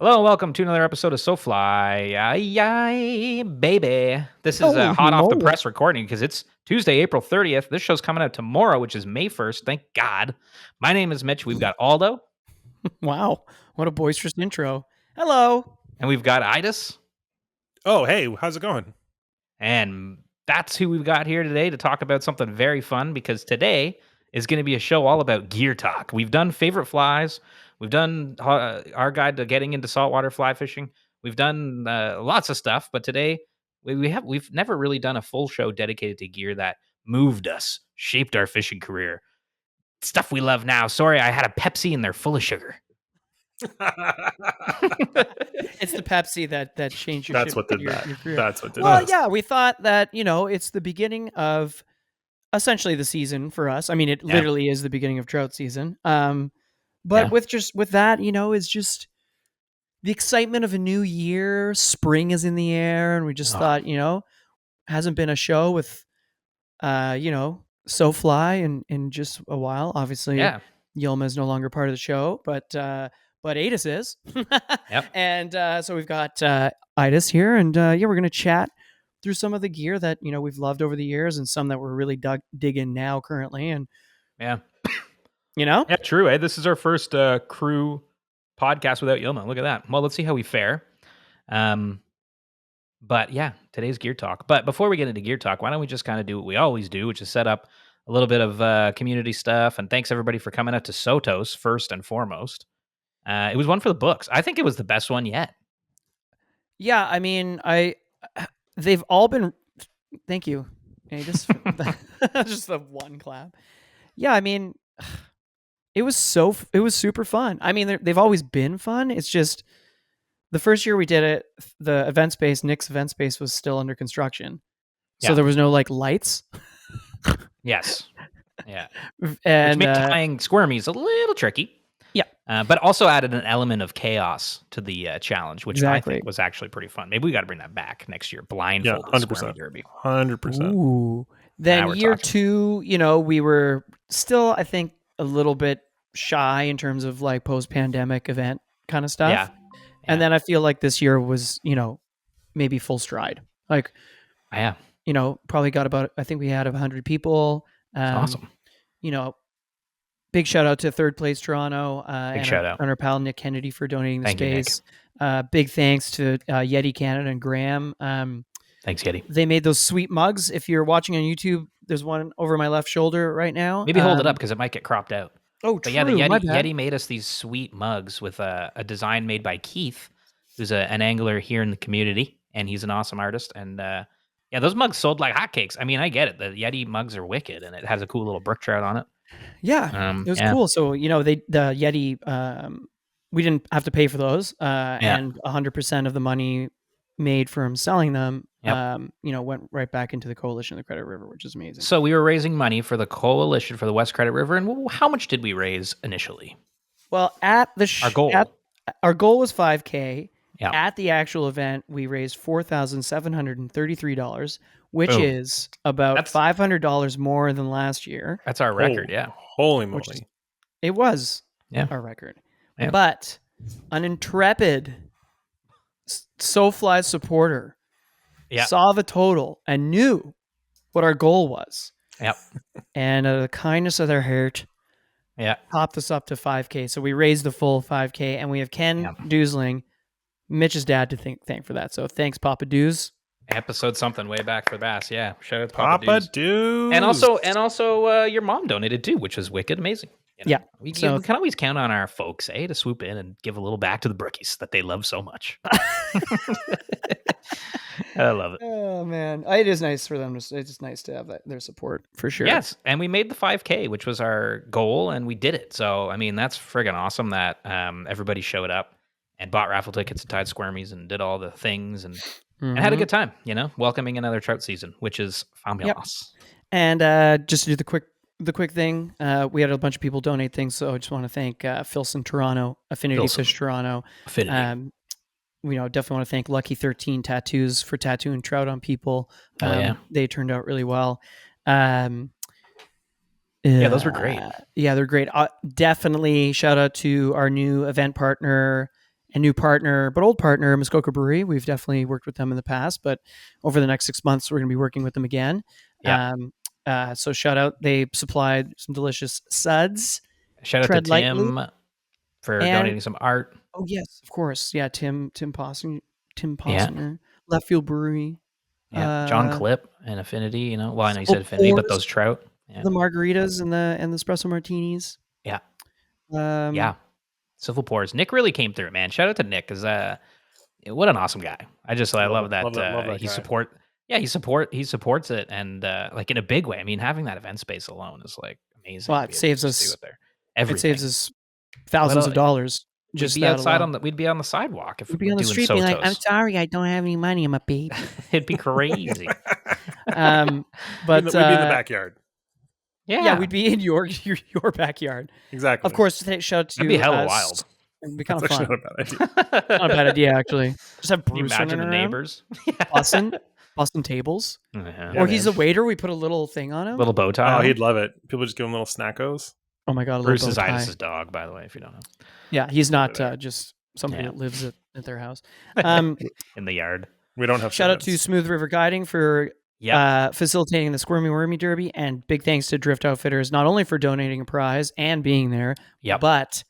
Hello and welcome to another episode of SoFly. Ay, baby. This is a Holy hot off the moly. press recording because it's Tuesday, April 30th. This show's coming out tomorrow, which is May 1st. Thank God. My name is Mitch. We've got Aldo Wow. What a boisterous intro. Hello. and we've got Idis. Oh, hey, how's it going? And that's who we've got here today to talk about something very fun because today is going to be a show all about gear talk. We've done favorite flies. We've done our guide to getting into saltwater fly fishing. We've done lots of stuff, but today we've never really done a full show dedicated to gear that moved us, shaped our fishing career. Stuff we love now. Sorry, I had a Pepsi and they're full of sugar. It's the Pepsi that changed your That's what did your, that. your career. That's what did Well, that. yeah, we thought that, it's the beginning of essentially the season for us. I mean, it literally is the beginning of trout season. But with that, it's just the excitement of a new year. Spring is in the air, and we just thought, hasn't been a show with SoFly in just a while. Obviously, Yilma is no longer part of the show, but Adis is. Yep. And so we've got Idis here, and we're going to chat through some of the gear that we've loved over the years, and some that we're really digging now currently. And Yeah, true. This is our first crew podcast without Yilma. Look at that. Well, let's see how we fare. But yeah, today's gear talk. But before we get into gear talk, why don't we just kind of do what we always do, which is set up a little bit of community stuff. And thanks everybody for coming out to Sotos first and foremost. It was one for the books. I think it was the best one yet. Yeah, I mean, they've all been. Thank you. Hey, just the one clap. Yeah, I mean, it was super fun. I mean, they've always been fun. It's just the first year we did it, the event space, Nick's event space, was still under construction, so there was no lights. Yes. Yeah. And which made tying squirmies a little tricky. Yeah. But also added an element of chaos to the challenge, which I think was actually pretty fun. Maybe we got to bring that back next year. Blindfolded 100%. derby. 100%. Ooh. Then year talking. 2, we were still, I think, a little bit shy in terms of post-pandemic event kind of stuff. Yeah. And then I feel like this year was, maybe full stride. Probably got about, I think we had 100 people. Awesome. Big shout out to Third Place Toronto and our pal Nick Kennedy for donating the space. Big thanks to Yeti Canada and Graham. Thanks, Yeti. They made those sweet mugs. If you're watching on YouTube, there's one over my left shoulder right now. Maybe hold it up because it might get cropped out. Oh, but true. Yeah, the Yeti made us these sweet mugs with a design made by Keith, who's an angler here in the community, and he's an awesome artist. And those mugs sold like hotcakes. I mean, I get it. The Yeti mugs are wicked, and it has a cool little brook trout on it. Yeah, it was cool. So the Yeti, we didn't have to pay for those, and 100% of the money made from selling them, went right back into the Coalition of the Credit River, which is amazing. So we were raising money for the Coalition for the West Credit River, and how much did we raise initially? Well, at the our goal was $5,000. Yeah. At the actual event, we raised $4,733, which is about $500 more than last year. That's our record, yeah. Holy moly! It was our record, but an intrepid SoFly supporter saw the total and knew what our goal was. Yep. And the kindness of their heart, popped us up to $5,000. So we raised the full $5,000, and we have Ken Doosling, Mitch's dad, to thank for that. So thanks, Papa Doos. Episode something way back for Bass. Yeah, shout out to Papa Doos. And also, your mom donated too, which was wicked amazing. Yeah, we can always count on our folks, to swoop in and give a little back to the brookies that they love so much. I love it. Oh man, it is nice for them. It's just nice to have their support for sure. Yes, and we made the $5,000, which was our goal, and we did it. So I mean, that's friggin' awesome that everybody showed up and bought raffle tickets and tied squirmies and did all the things and had a good time. Welcoming another trout season, which is fabulous. Yep. And just to do the quick thing, we had a bunch of people donate things, so I just want to thank Philson Toronto, Affinity Fish Toronto. Affinity. Definitely want to thank Lucky 13 Tattoos for tattooing trout on people. They turned out really well. Those were great. Yeah, they're great. Definitely shout out to our new event partner, and new partner, but old partner, Muskoka Brewery. We've definitely worked with them in the past, but over the next 6 months, we're going to be working with them again. Yeah. So shout out. They supplied some delicious suds. Shout out to Tread lightly. Tim for And- donating some art. Oh yes, of course. Yeah, Tim Possinger, Yeah. Left Field Brewery. Yeah, John Uh, Clip and Affinity. You know, well, I know you Soul said Affinity, but Pours. those trout. Yeah, The margaritas and the espresso martinis. Yeah. Um, Civil Pours. Nick really came through, man. Shout out to Nick, because what an awesome guy. I love that. love that He guy. he supports it, and like in a big way. I mean, having that event space alone is like amazing. Well, to it be able saves to us- do it there. Everything. It saves us thousands Well, of dollars. We'd Just be that outside alone. we'd be on the sidewalk if We'd we be were on the doing street being like, "I'm Sotos. sorry, I don't have any money. I'm a baby." It'd be crazy. But we'd be in the backyard. yeah, we'd be in your backyard. Exactly. Of course, shout out to That'd be hella us. wild. It'd be kind That's of actually fun. not a bad idea. Not a bad idea, actually. Just have Can you Bruce imagine running the around, neighbors? bussing tables. Yeah. Yeah, Or he's man. a waiter. We put a little thing on him. Little bow tie. Oh, on. he'd love it. People just give him little snackos. Oh my god, a Bruce little is bow tie. Idis's dog, by the way, if you don't know, Yeah, he's not there. just somebody Yeah. that lives at their house. in the yard. We don't have Shout out to servants. Smooth River Guiding for Yeah. facilitating the Squirmy Wormy Derby, and big thanks to Drift Outfitters not only for donating a prize and being there, Yep. but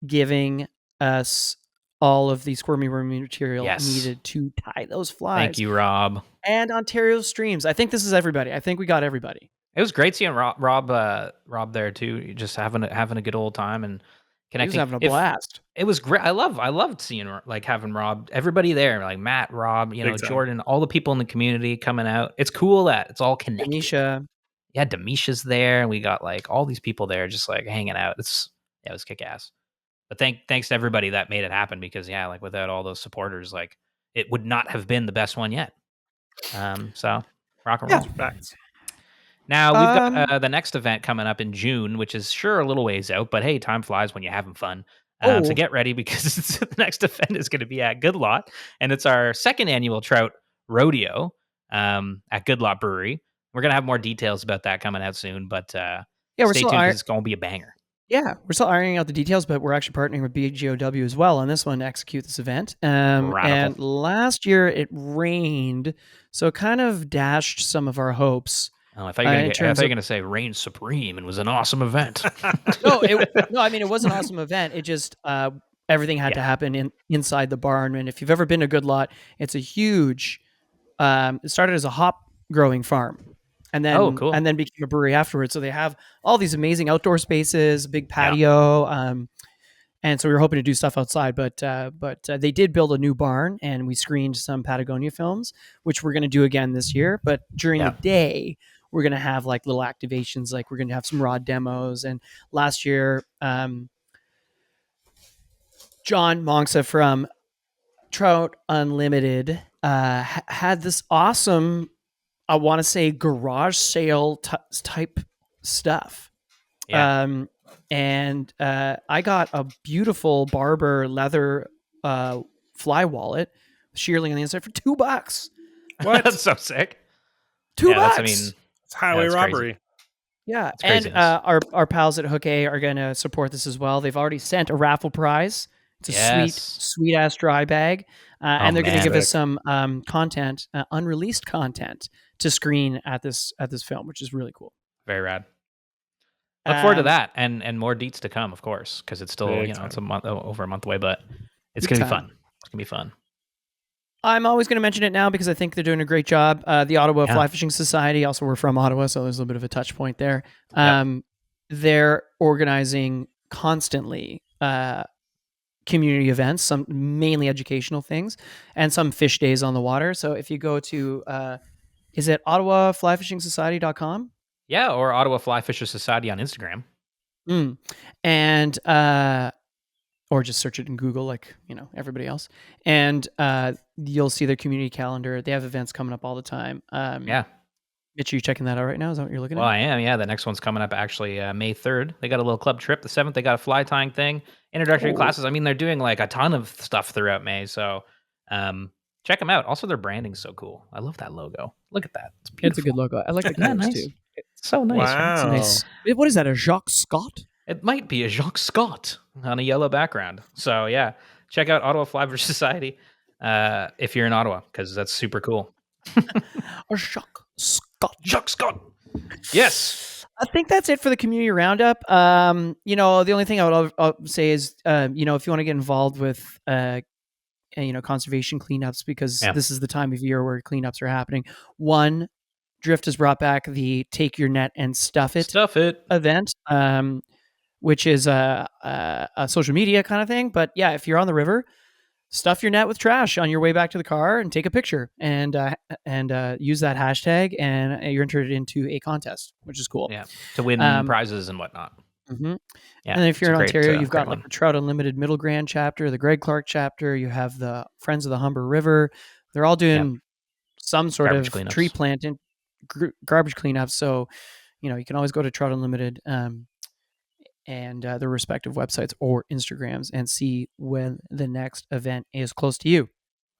giving us all of the Squirmy Wormy material Yes. needed to tie those flies. Thank you, Rob. And Ontario Streams. I think this is everybody. I think we got everybody. It was great seeing Rob there too, just having a good old time and He was connecting. having a blast. It was great. I loved seeing like having Rob, everybody there, like Matt, Rob, Big time. Jordan, all the people in the community coming out. It's cool that it's all connected. Anisha. Yeah, Demisha's there, and we got like all these people there just like hanging out. It was kick ass. But thanks to everybody that made it happen, because like without all those supporters, like it would not have been the best one yet. So rock and roll. Facts. Now we've got the next event coming up in June, which is sure a little ways out, but hey, time flies when you're having fun. So Oh. get ready, because the next event is going to be at Good Lot, and it's our second annual trout rodeo at Good Lot Brewery. We're gonna have more details about that coming out soon, but Yeah, we're stay still tuned, 'cause it's gonna be a banger. we're still ironing out the details, but we're actually partnering with BGOW as well on this one to execute this event. And Radical. last year it rained, so it kind of dashed some of our hopes. Oh, I thought you were in gonna terms of- say reign supreme and was an awesome event. No, I mean it was an awesome event. It just everything had to happen inside the barn. And if you've ever been to Good Lot, it's a huge. It started as a hop growing farm, and then Oh, cool. and then became a brewery afterwards. So they have all these amazing outdoor spaces, a big patio, and so we were hoping to do stuff outside. But they did build a new barn, and we screened some Patagonia films, which we're going to do again this year. But during the day, we're going to have like little activations, like we're going to have some rod demos. And last year, John Monksa from Trout Unlimited had this awesome, I want to say, garage sale type stuff. Yeah. And I got a beautiful Barber leather fly wallet, shearling on the inside for $2. What? That's so sick. $2. Yeah, that's, I mean, It's highway that's crazy. robbery. Yeah, It's and craziness. our pals at Hook A are going to support this as well. They've already sent a raffle prize. It's a Yes. sweet ass dry bag, and they're going to man. give us some content, unreleased content, to screen at this film, which is really cool. Very rad. Look forward to Um, that, and more deets to come, of course, because it's still Big it's a time. month over a month away, but it's Big gonna be time. fun. It's gonna be fun. I'm always going to mention it now because I think they're doing a great job. The Ottawa Yeah. Fly Fishing Society, also we're from Ottawa, so there's a little bit of a touch point there. They're organizing constantly community events, some mainly educational things, and some fish days on the water. So if you go to, is it ottawaflyfishingsociety.com? Yeah, or Ottawa Fly Fisher Society on Instagram. And or just search it in Google, like everybody else, and you'll see their community calendar. They have events coming up all the time. Yeah. Mitch, are you checking that out right now? Is that what you're looking Well, at? I am. Yeah, the next one's coming up actually May 3rd. They got a little club trip. The 7th, they got a fly tying thing, introductory Oh. classes. I mean, they're doing like a ton of stuff throughout May. So check them out. Also, their branding's so cool. I love that logo. Look at that. It's beautiful. It's a good logo. I like the Isn't that colors nice? too. It's so nice. right? Wow. Nice. What is that? A Jacques Scott? It might be a Jacques Scott on a yellow background. So yeah, check out Ottawa Flyver Society if you're in Ottawa, because that's super cool. Or Jacques Scott. Jacques Scott. Yes. I think that's it for the community roundup. The only thing I'll say is, if you want to get involved with, conservation cleanups, because this is the time of year where cleanups are happening. One, Drift has brought back the Take Your Net and Stuff It event, which is a social media kind of thing. But yeah, if you're on the river, stuff your net with trash on your way back to the car and take a picture and use that hashtag, and you're entered into a contest, which is cool. Yeah, to win prizes and whatnot. Mm-hmm. Yeah, and then if you're in Ontario, you've got like the Trout Unlimited Middle Grand chapter, the Greg Clark chapter. You have the Friends of the Humber River. They're all doing some sort garbage of cleanups. Tree planting, garbage cleanups. So, you can always go to Trout Unlimited and their respective websites or Instagrams and see when the next event is close to you.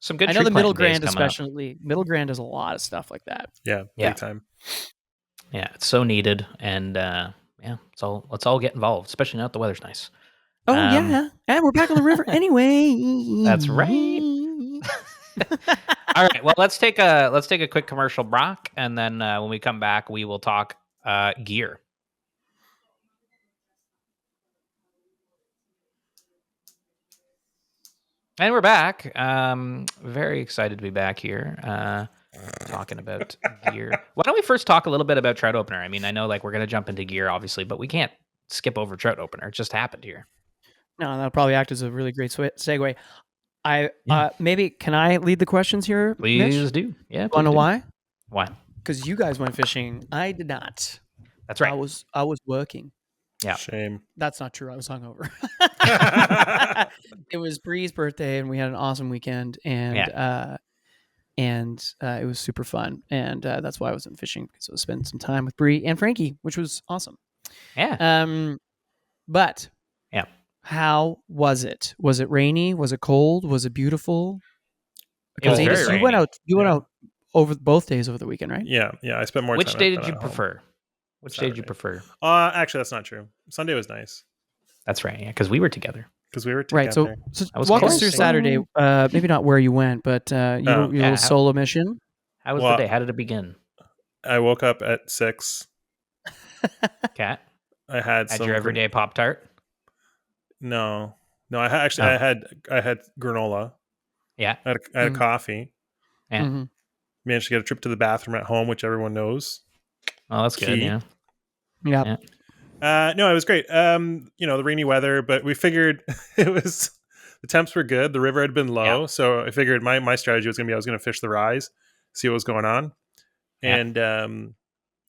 Some good. I know the Middle Grand, especially. Middle Grand does a lot of stuff like that. Yeah, big time. Yeah, it's so needed, and so let's all get involved, especially now that the weather's nice. Oh yeah, and we're back on the river anyway. That's right. All right, well, let's take a quick commercial break, and then when we come back, we will talk gear. And we're back. Very excited to be back here talking about gear. Why don't we first talk a little bit about Trout Opener? I mean, I know we're going to jump into gear, obviously, but we can't skip over Trout Opener. It just happened here. No, that'll probably act as a really great segue. Maybe can I lead the questions here? Please Mitch? do. Yeah. Want to know why? Why? Because you guys went fishing. I did not. That's right. I was working. Yeah. Shame. That's not true. I was hungover. It was Bree's birthday, and we had an awesome weekend, and it was super fun. And that's why I wasn't fishing, because I was spending some time with Bree and Frankie, which was awesome. Yeah. But how was it? Was it rainy? Was it cold? Was it beautiful? It was very rainy. You went out over both days over the weekend, right? Yeah. I spent more time. Which day did you prefer? Which day did you prefer? Actually, that's not true. Sunday was nice. That's right. Yeah, because we were together. Right. So walk us through Saturday. Maybe not where you went, but your solo mission. How was the day? How did it begin? I woke up at 6. Cat. I had your everyday Pop-Tart. No. I had granola. Yeah. I had a coffee. Yeah. Mm-hmm. Managed to get a trip to the bathroom at home, which everyone knows. Oh, that's good. Yeah. Yeah. No, it was great. The rainy weather, but we figured the temps were good. The river had been low, so I figured my strategy was going to be I was going to fish the rise, see what was going on, and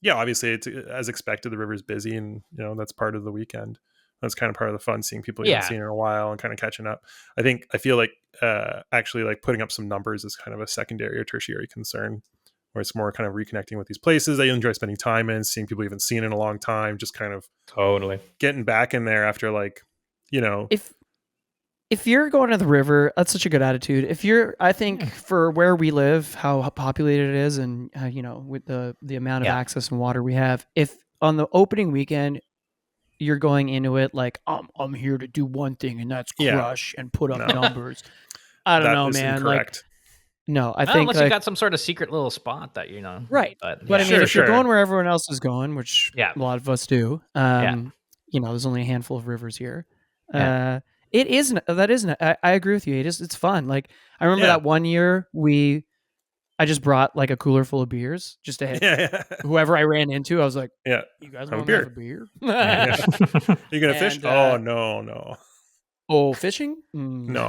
obviously it's as expected. The river's busy, and that's part of the weekend. That's kind of part of the fun, seeing people you haven't seen in a while and kind of catching up. I feel like actually putting up some numbers is kind of a secondary or tertiary concern, where it's more kind of reconnecting with these places that you enjoy spending time in, seeing people you haven't seen in a long time, just kind of totally getting back in there after If you're going to the river, that's such a good attitude. I think for where we live, how populated it is, and with the amount of access and water we have, if on the opening weekend you're going into it like I'm here to do one thing, and that's crush and put up numbers. I don't know, man. Incorrect. No, I think unless you got some sort of secret little spot that right. But I mean, if you're going where everyone else is going, which a lot of us do, there's only a handful of rivers here. It isn't. I agree with you. It's fun. Like I remember that one year I just brought a cooler full of beers just to hit whoever I ran into. I was like, you guys want to have a beer? You're gonna fish? Oh no. Oh, fishing? No.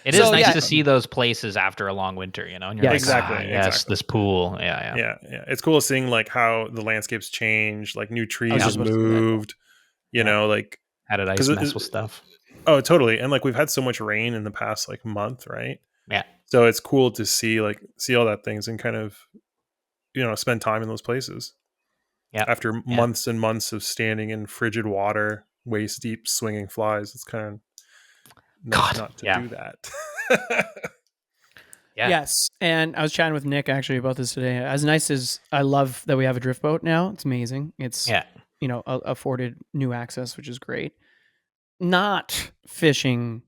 It is nice to see those places after a long winter, and you're exactly. Yes, this pool. Yeah. It's cool seeing how the landscapes change, new trees moved. How did ice mess with stuff? Oh, totally. And we've had so much rain in the past month, right? Yeah. So it's cool to see all that things and kind of spend time in those places. Yeah. After months and months of standing in frigid water, waist deep, swinging flies, it's kind of not to do that. Yes. And I was chatting with Nick actually about this today. As nice as I love that we have a drift boat now, it's amazing. It's afforded new access, which is great. not fishing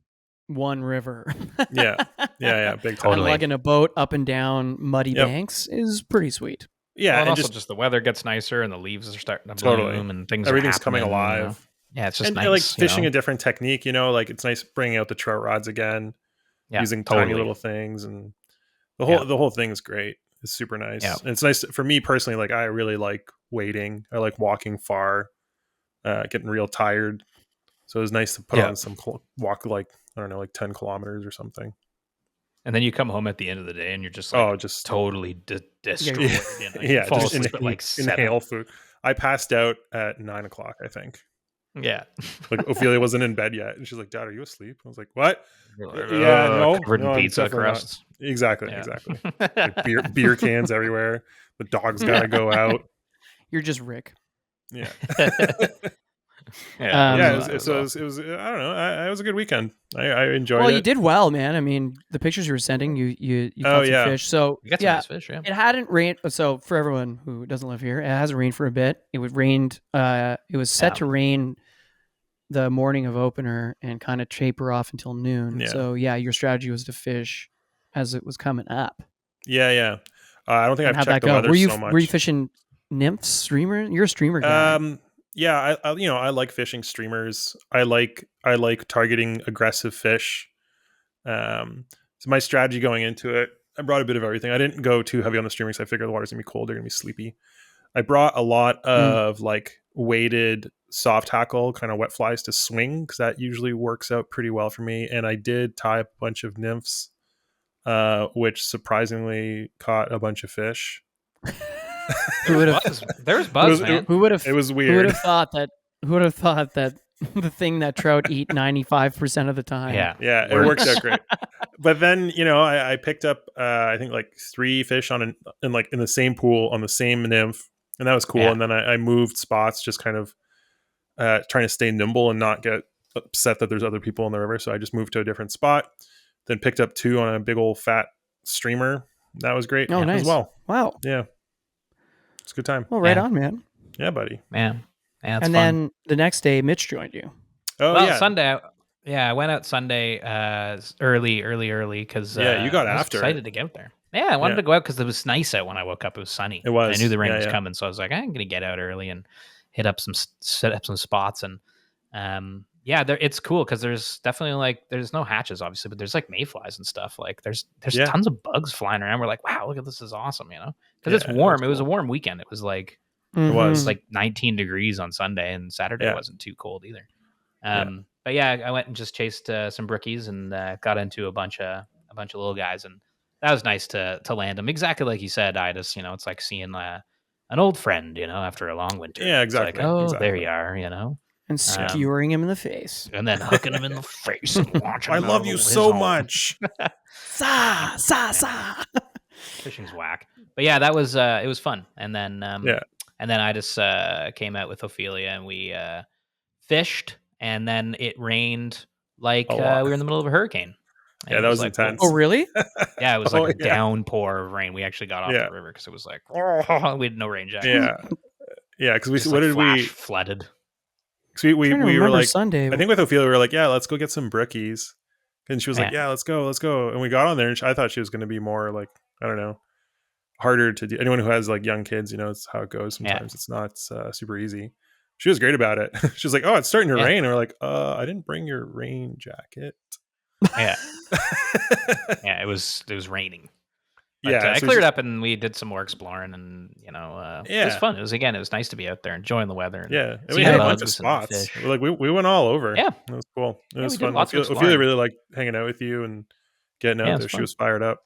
one river. Yeah. Big time. Totally. Lugging a boat up and down muddy Yep. banks is pretty sweet. Yeah, Well, and and also just the weather gets nicer and the leaves are starting to Totally. bloom and things everything's are coming happening, you know? alive. Yeah, it's just And nice. like fishing you a know? different technique, like it's nice bringing out the trout rods again, Yeah, using totally. tiny little things, and the Yeah. whole thing is great. It's super nice. Yeah. And it's nice for me personally. Like I really like wading. I like walking far, getting real tired. So it was nice to put Yeah. on some walk, like I don't know, like 10 kilometers or something. And then you come home at the end of the day and you're just like just totally destroyed. yeah, You know? You fall just asleep at like 7. inhale food. I passed out at 9 o'clock, I think. Yeah. Like Ophelia wasn't in bed yet, and she's like, "Dad, are you asleep?" I was like, "What?" You're like, Yeah, no, covered no, in I'm pizza definitely not. crusts. Exactly. Yeah. Like beer cans everywhere. The dog's gotta go out. You're just Rick. Yeah. Yeah, Um, It was I don't know. It was a good weekend. I enjoyed Well, it. you did well, man. I mean, the pictures you were sending, you Oh, caught some yeah. fish. So You got some yeah, nice fish, yeah. it hadn't rained. So for everyone who doesn't live here, it hasn't rained for a bit. It was rained. It was set Yeah. to rain the morning of opener and kind of taper off until noon. Yeah. So yeah, your strategy was to fish as it was coming up. Yeah. I don't think And I've how'd that checked the go? weather so much. Were you fishing nymphs, streamer? You're a streamer guy. Yeah, I like fishing streamers. I like targeting aggressive fish. So my strategy going into it, I brought a bit of everything. I didn't go too heavy on the streamers. I figured the water's gonna be cold. They're gonna be sleepy. I brought a lot of like weighted soft hackle kind of wet flies to swing because that usually works out pretty well for me. And I did tie up a bunch of nymphs, which surprisingly caught a bunch of fish. Who would have? There's bugs, It was- man. Who would have? It was Who would weird. have thought that? Who would have thought that the thing that trout eat 95% of the time? Yeah. Yeah, it worked out great. But then, I picked up I think like 3 fish in the same pool on the same nymph, and that was cool. Yeah. And then I moved spots, just kind of trying to stay nimble and not get upset that there's other people in the river. So I just moved to a different spot. Then picked up 2 on a big old fat streamer. That was great. Oh, nice. as well. Wow. Yeah, it's a good time. Well, right Yeah. on, man. Yeah, buddy. Man. Yeah, it's And fun. then the next day, Mitch joined you. Oh well, yeah, Sunday. I went out Sunday early because Yeah, you got I was after it. excited to get out there. Yeah, I wanted Yeah. to go out because it was nice out when I woke up. It was sunny. It was. I knew the rain Yeah, was yeah. coming, so I was like, I'm gonna get out early and set up some spots. And it's cool because there's definitely there's no hatches obviously, but there's like mayflies and stuff. Like there's Yeah. tons of bugs flying around. We're like, wow, look at this, is awesome, because Yeah, it's it was warm. It was a cool. warm weekend. It was like It was. Mhm. like 19 degrees on Sunday, and Saturday Yeah. wasn't too cold either. Yeah. But yeah, I went and just chased some brookies and got into a bunch of little guys, and that was nice to land them. Exactly like you said, Idis. It's like seeing an old friend, after a long winter. Yeah, It's like, exactly, oh, there exactly. you are, And skewering him in the face. and then hooking him in the face and watching. I him love out you of his so home. much. Sa sa sa. Fishing's whack, but yeah, that was it was fun. And then Yeah. and then I just came out with Ophelia and we fished, and then it rained like A we lot. were in the middle of a hurracane. And Yeah, it that was like, intense. Oh, really? Yeah, it was Oh, like a yeah. downpour of rain. We actually got off Yeah. the river because it was like we had no rain jacket. Yeah, because we Just, what like, did flash we? flooded? 'Cause we I'm trying to were remember like, Sunday. I think with Ophelia, we were like, yeah, let's go get some brookies. And she was like, Yeah. yeah, let's go. And we got on there, and I thought she was going to be more like, I don't know, harder to do. Anyone who has like young kids, it's how it goes. Sometimes it's not super easy. She was great about it. She was like, oh, it's starting to Yeah. rain. And we're like, I didn't bring your rain jacket. Yeah, yeah, it was raining. But, Yeah, I so cleared she- up and we did some more exploring, and it was Yeah. fun. It was nice to be out there enjoying the weather. And Yeah, and we seeing had a bugs bunch of and spots. fish. We went all over. Yeah. It was cool. It Yeah, was we did fun. lots of Ophelia exploring. really liked hanging out with you and getting Yeah, out it's there. She fun. was fired up.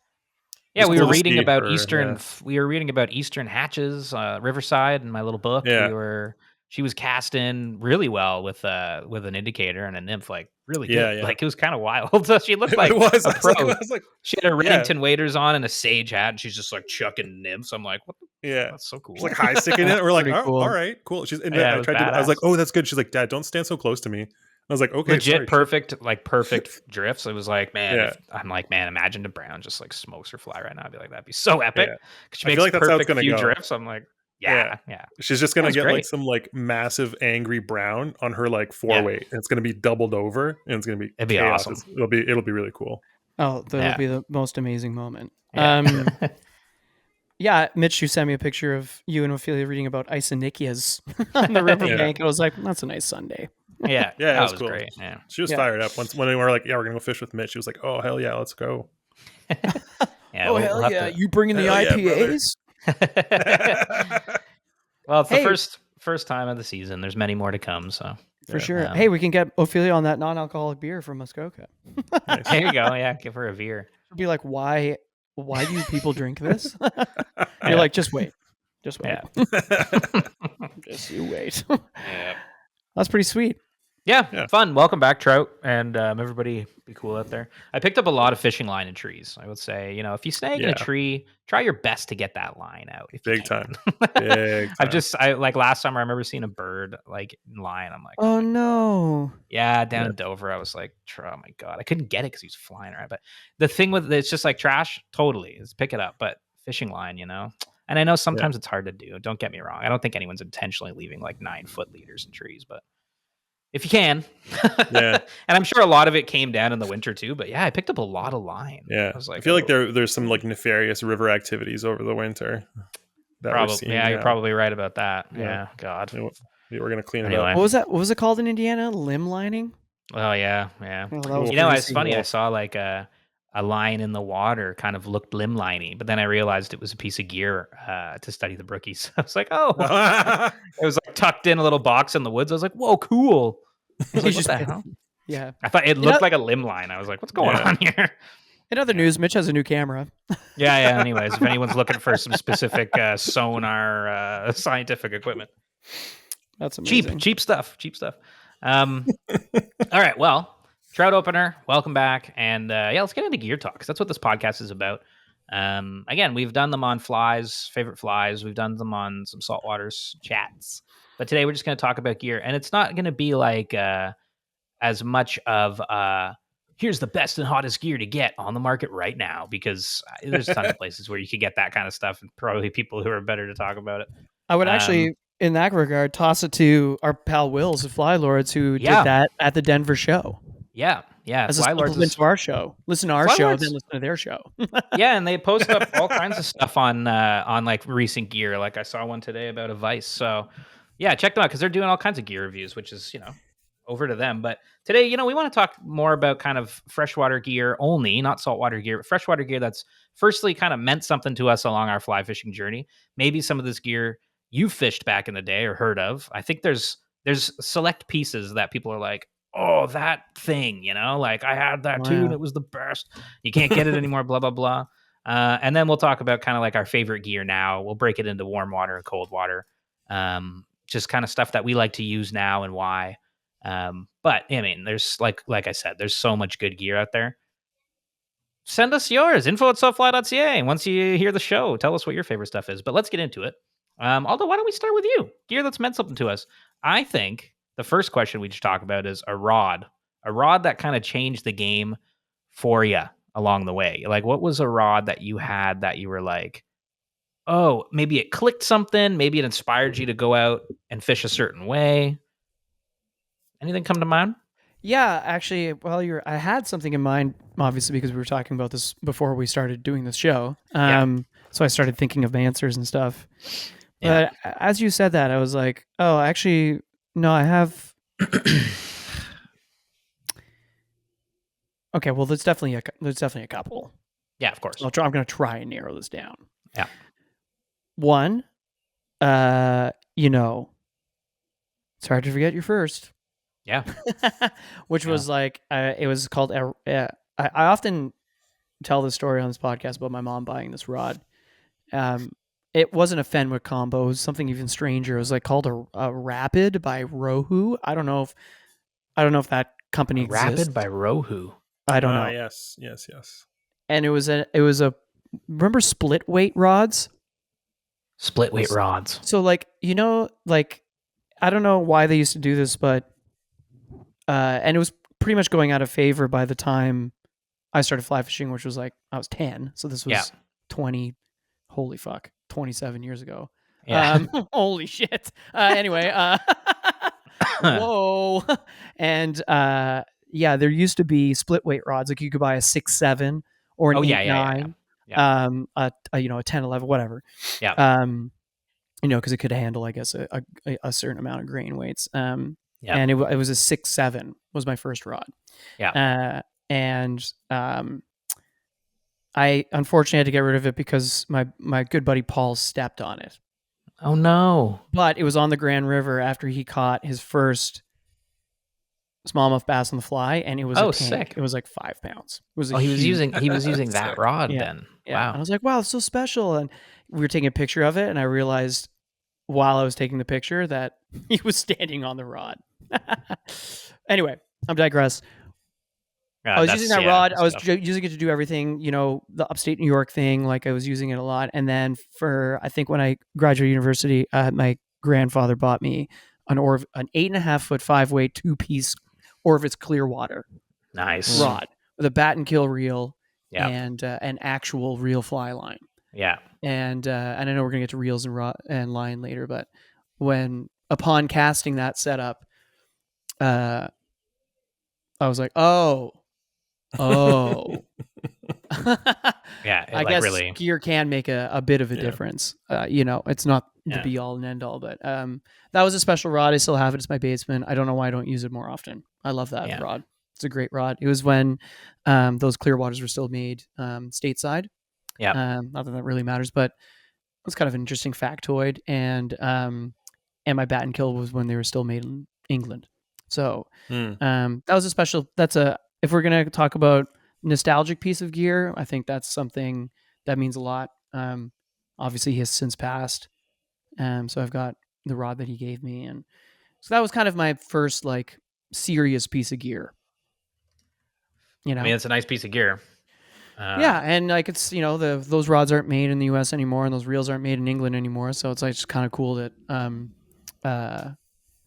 Yeah, It's we cool were to reading see about her, Eastern. yeah. We were reading about Eastern hatches, Riverside, in my little book. Yeah. She was cast in really well with an indicator and a nymph, like really good. Yeah, yeah. Like it was kind of wild. So she looked like it was. a I was like, pro. I was like, She had her Remington waders on and a sage hat, and she's just like chucking nymphs. I'm like, what? yeah. That's so cool. She's like high sticking it. We're like, Pretty oh, cool. all right, cool. She's and Yeah, it I was tried to. I was like, badass. oh, that's good. She's like, Dad, don't stand so close to me. I was like, okay, Legit sorry. perfect drifts. It was like, man, Yeah. I'm like, man, imagine the Brown just like smokes her fly right now. I'd be like, that'd be so epic. Yeah. 'Cause she I makes feel like that's how it's perfect gonna few go. drifts. I'm like, Yeah. She's just gonna Sounds get like great. some like massive angry brown on her like Yeah. 4-weight, and it's gonna be doubled over, and it's gonna be It'd be chaos. awesome. It'll be really cool. Oh, that'll Yeah. be the most amazing moment. Yeah. Yeah, Mitch, you sent me a picture of you and Ophelia reading about Isonychias on the riverbank. I was like, that's a nice Sunday. Yeah. Yeah, it That was was cool. great. Yeah. She was Yeah. fired up when we were like, yeah, we're gonna go fish with Mitch. She was like, oh hell yeah, let's go. Yeah. we'll have to- You bringing the Hell yeah, brother. IPAs? Well, it's Hey. the first time of the season. There's many more to come. So For Yeah. sure. Um, Hey, we can get Ophelia on that non-alcoholic beer from Muskoka. Nice. there you go. Yeah, give her a veer. She'll be like, why do you people drink this? Yeah. You're like, just wait. Just wait. Yeah. Just you wait. Yeah. That's pretty sweet. Yeah, fun. Welcome back, Trout, and everybody be cool out there. I picked up a lot of fishing line in trees. I would say, if you snag in Yeah. a tree, try your best to get that line out. If you Big can. Big time. I like last summer. I remember seeing a bird like in line. I'm like, Oh no. yeah, down Yeah. in Dover. I was like, oh my god, I couldn't get it because he was flying around. But the thing with it's just like trash. Totally, is pick it up. But fishing line, and I know sometimes it's hard to do. Don't get me wrong. I don't think anyone's intentionally leaving like 9-foot leaders in trees, but if you can, Yeah. And I'm sure a lot of it came down in the winter too. But yeah, I picked up a lot of line. Yeah, I was like, I feel like oh, there's some like nefarious river activities over the winter. That we're probably. seeing Yeah, you're now. probably right about that. Yeah. Yeah, God. We're gonna clean it Anyway. up. What was that? What was it called in Indiana? Limb lining? Oh yeah. Oh, that Cool. was It's pretty funny. I cool. saw like a line in the water kind of looked limb liney, but then I realized it was a piece of gear to study the brookies. I was like, oh, it was like tucked in a little box in the woods. I was like, whoa, cool. I was like, You what just- the hell? Yeah. I thought it know- looked like a limb line. I was like, what's going Yeah. on here? In other news, Mitch has a new camera. Yeah. Anyways, if anyone's looking for some specific sonar scientific equipment, That's amazing. cheap stuff. All right, well, trout opener, welcome back, and let's get into gear talk because that's what this podcast is about. Again, we've done them on favorite flies, we've done them on some saltwaters chats, but today we're just going to talk about gear, and it's not going to be like as much of here's the best and hottest gear to get on the market right now, because there's a ton of places where you could get that kind of stuff, and probably people who are better to talk about it. I would actually, in that regard, toss it to our pal Wills at Fly Lords, who did that at the Denver show. Yeah. As a Fly Lords supplement is- to our show. Listen to our Fly show, Lords- then listen to their show. Yeah, and they post up all kinds of stuff on like recent gear. Like I saw one today about a Vice. So yeah, check them out because they're doing all kinds of gear reviews, which is over to them. But today, we want to talk more about kind of freshwater gear only, not saltwater gear, but freshwater gear that's firstly kind of meant something to us along our fly fishing journey. Maybe some of this gear you fished back in the day or heard of. I think there's select pieces that people are like, oh, that thing, like I had that too, and it was the best. You can't get it anymore, blah, blah, blah. And then we'll talk about kind of like our favorite gear now. We'll break it into warm water and cold water. Just kind of stuff that we like to use now and why. But I mean, there's like I said, there's so much good gear out there. Send us yours, info@saltfly.ca. And once you hear the show, tell us what your favorite stuff is. But let's get into it. Although, why don't we start with you? Gear that's meant something to us. I think the first question we should talk about is a rod that kind of changed the game for you along the way. Like, what was a rod that you had that you were like, oh, maybe it clicked something, maybe it inspired you to go out and fish a certain way? Anything come to mind? Yeah, actually, I had something in mind, obviously, because we were talking about this before we started doing this show. So I started thinking of answers and stuff. Yeah. But as you said that, I was like, oh, actually, no, I have. Okay, well, there's definitely a couple. Yeah, of course. I'm going to try and narrow this down. Yeah. One, it's hard to forget your first. Yeah. Which was like, it was called. I often tell this story on this podcast about my mom buying this rod. It wasn't a Fenwick combo. It was something even stranger. It was like called a Rapid by Rohu. I don't know if that company exists. Rapid by Rohu. I don't know. Yes. And it was a remember split weight rods? Split weight rods. So like, I don't know why they used to do this, but and it was pretty much going out of favor by the time I started fly fishing, which was like I was 10. So this was 27 years ago. Yeah. Holy shit. Anyway, whoa. And yeah, there used to be split weight rods. Like you could buy a 6-7 or an Oh, yeah, 8-9, yeah. you know, a 10-11, whatever. Yeah. You know, because it could handle, I guess, a certain amount of grain weights. Yeah. And it was a 6-7 was my first rod. Yeah. And I unfortunately had to get rid of it because my good buddy Paul stepped on it. Oh no. But it was on the Grand River after he caught his first smallmouth bass on the fly, and it was a tank. Sick. It was like 5 pounds. It was he was using that Sick. rod Yeah. then. Yeah. Wow. And I was like, wow, it's so special. And we were taking a picture of it, and I realized while I was taking the picture that he was standing on the rod. Anyway, I'm digress. I was using that rod. I was using it to do everything, you know, the upstate New York thing. Like I was using it a lot. And then I think when I graduated university, my grandfather bought me an 8.5 foot 5-weight 2-piece Orvis Clearwater Nice rod with a bat and kill reel Yeah. and an actual reel fly line. Yeah. And I know we're gonna get to reels and line later, but upon casting that setup, I was like, oh. Yeah. I guess gear can make a bit of a difference. You know, it's not the be all and end all, but that was a special rod. I still have it. It's my Batesman. I don't know why I don't use it more often. I love that rod. It's a great rod. It was when those Clearwaters were still made stateside. Yeah. Not that really matters, but it's kind of an interesting factoid. And my bat and kill was when they were still made in England. So that was a special. If we're gonna talk about nostalgic piece of gear, I think that's something that means a lot. Obviously, he has since passed, so I've got the rod that he gave me, and so that was kind of my first like serious piece of gear. You know, I mean, it's a nice piece of gear. Yeah, and like it's, you know, those rods aren't made in the U.S. anymore, and those reels aren't made in England anymore. So it's like just kind of cool that, and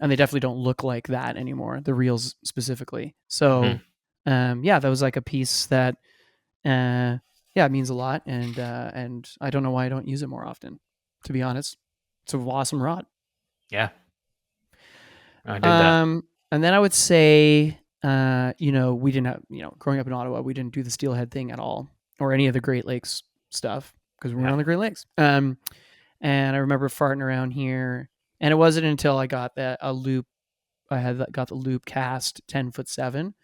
they definitely don't look like that anymore. The reels specifically. So, yeah, that was like a piece that, yeah, it means a lot, and I don't know why I don't use it more often. To be honest, it's an awesome rod. Yeah, I did that. And then I would say, you know, we didn't have, you know, growing up in Ottawa, we didn't do the steelhead thing at all, or any of the Great Lakes stuff, because we weren't on the Great Lakes. And I remember farting around here, and it wasn't until I got a loop, got the loop cast 10'7"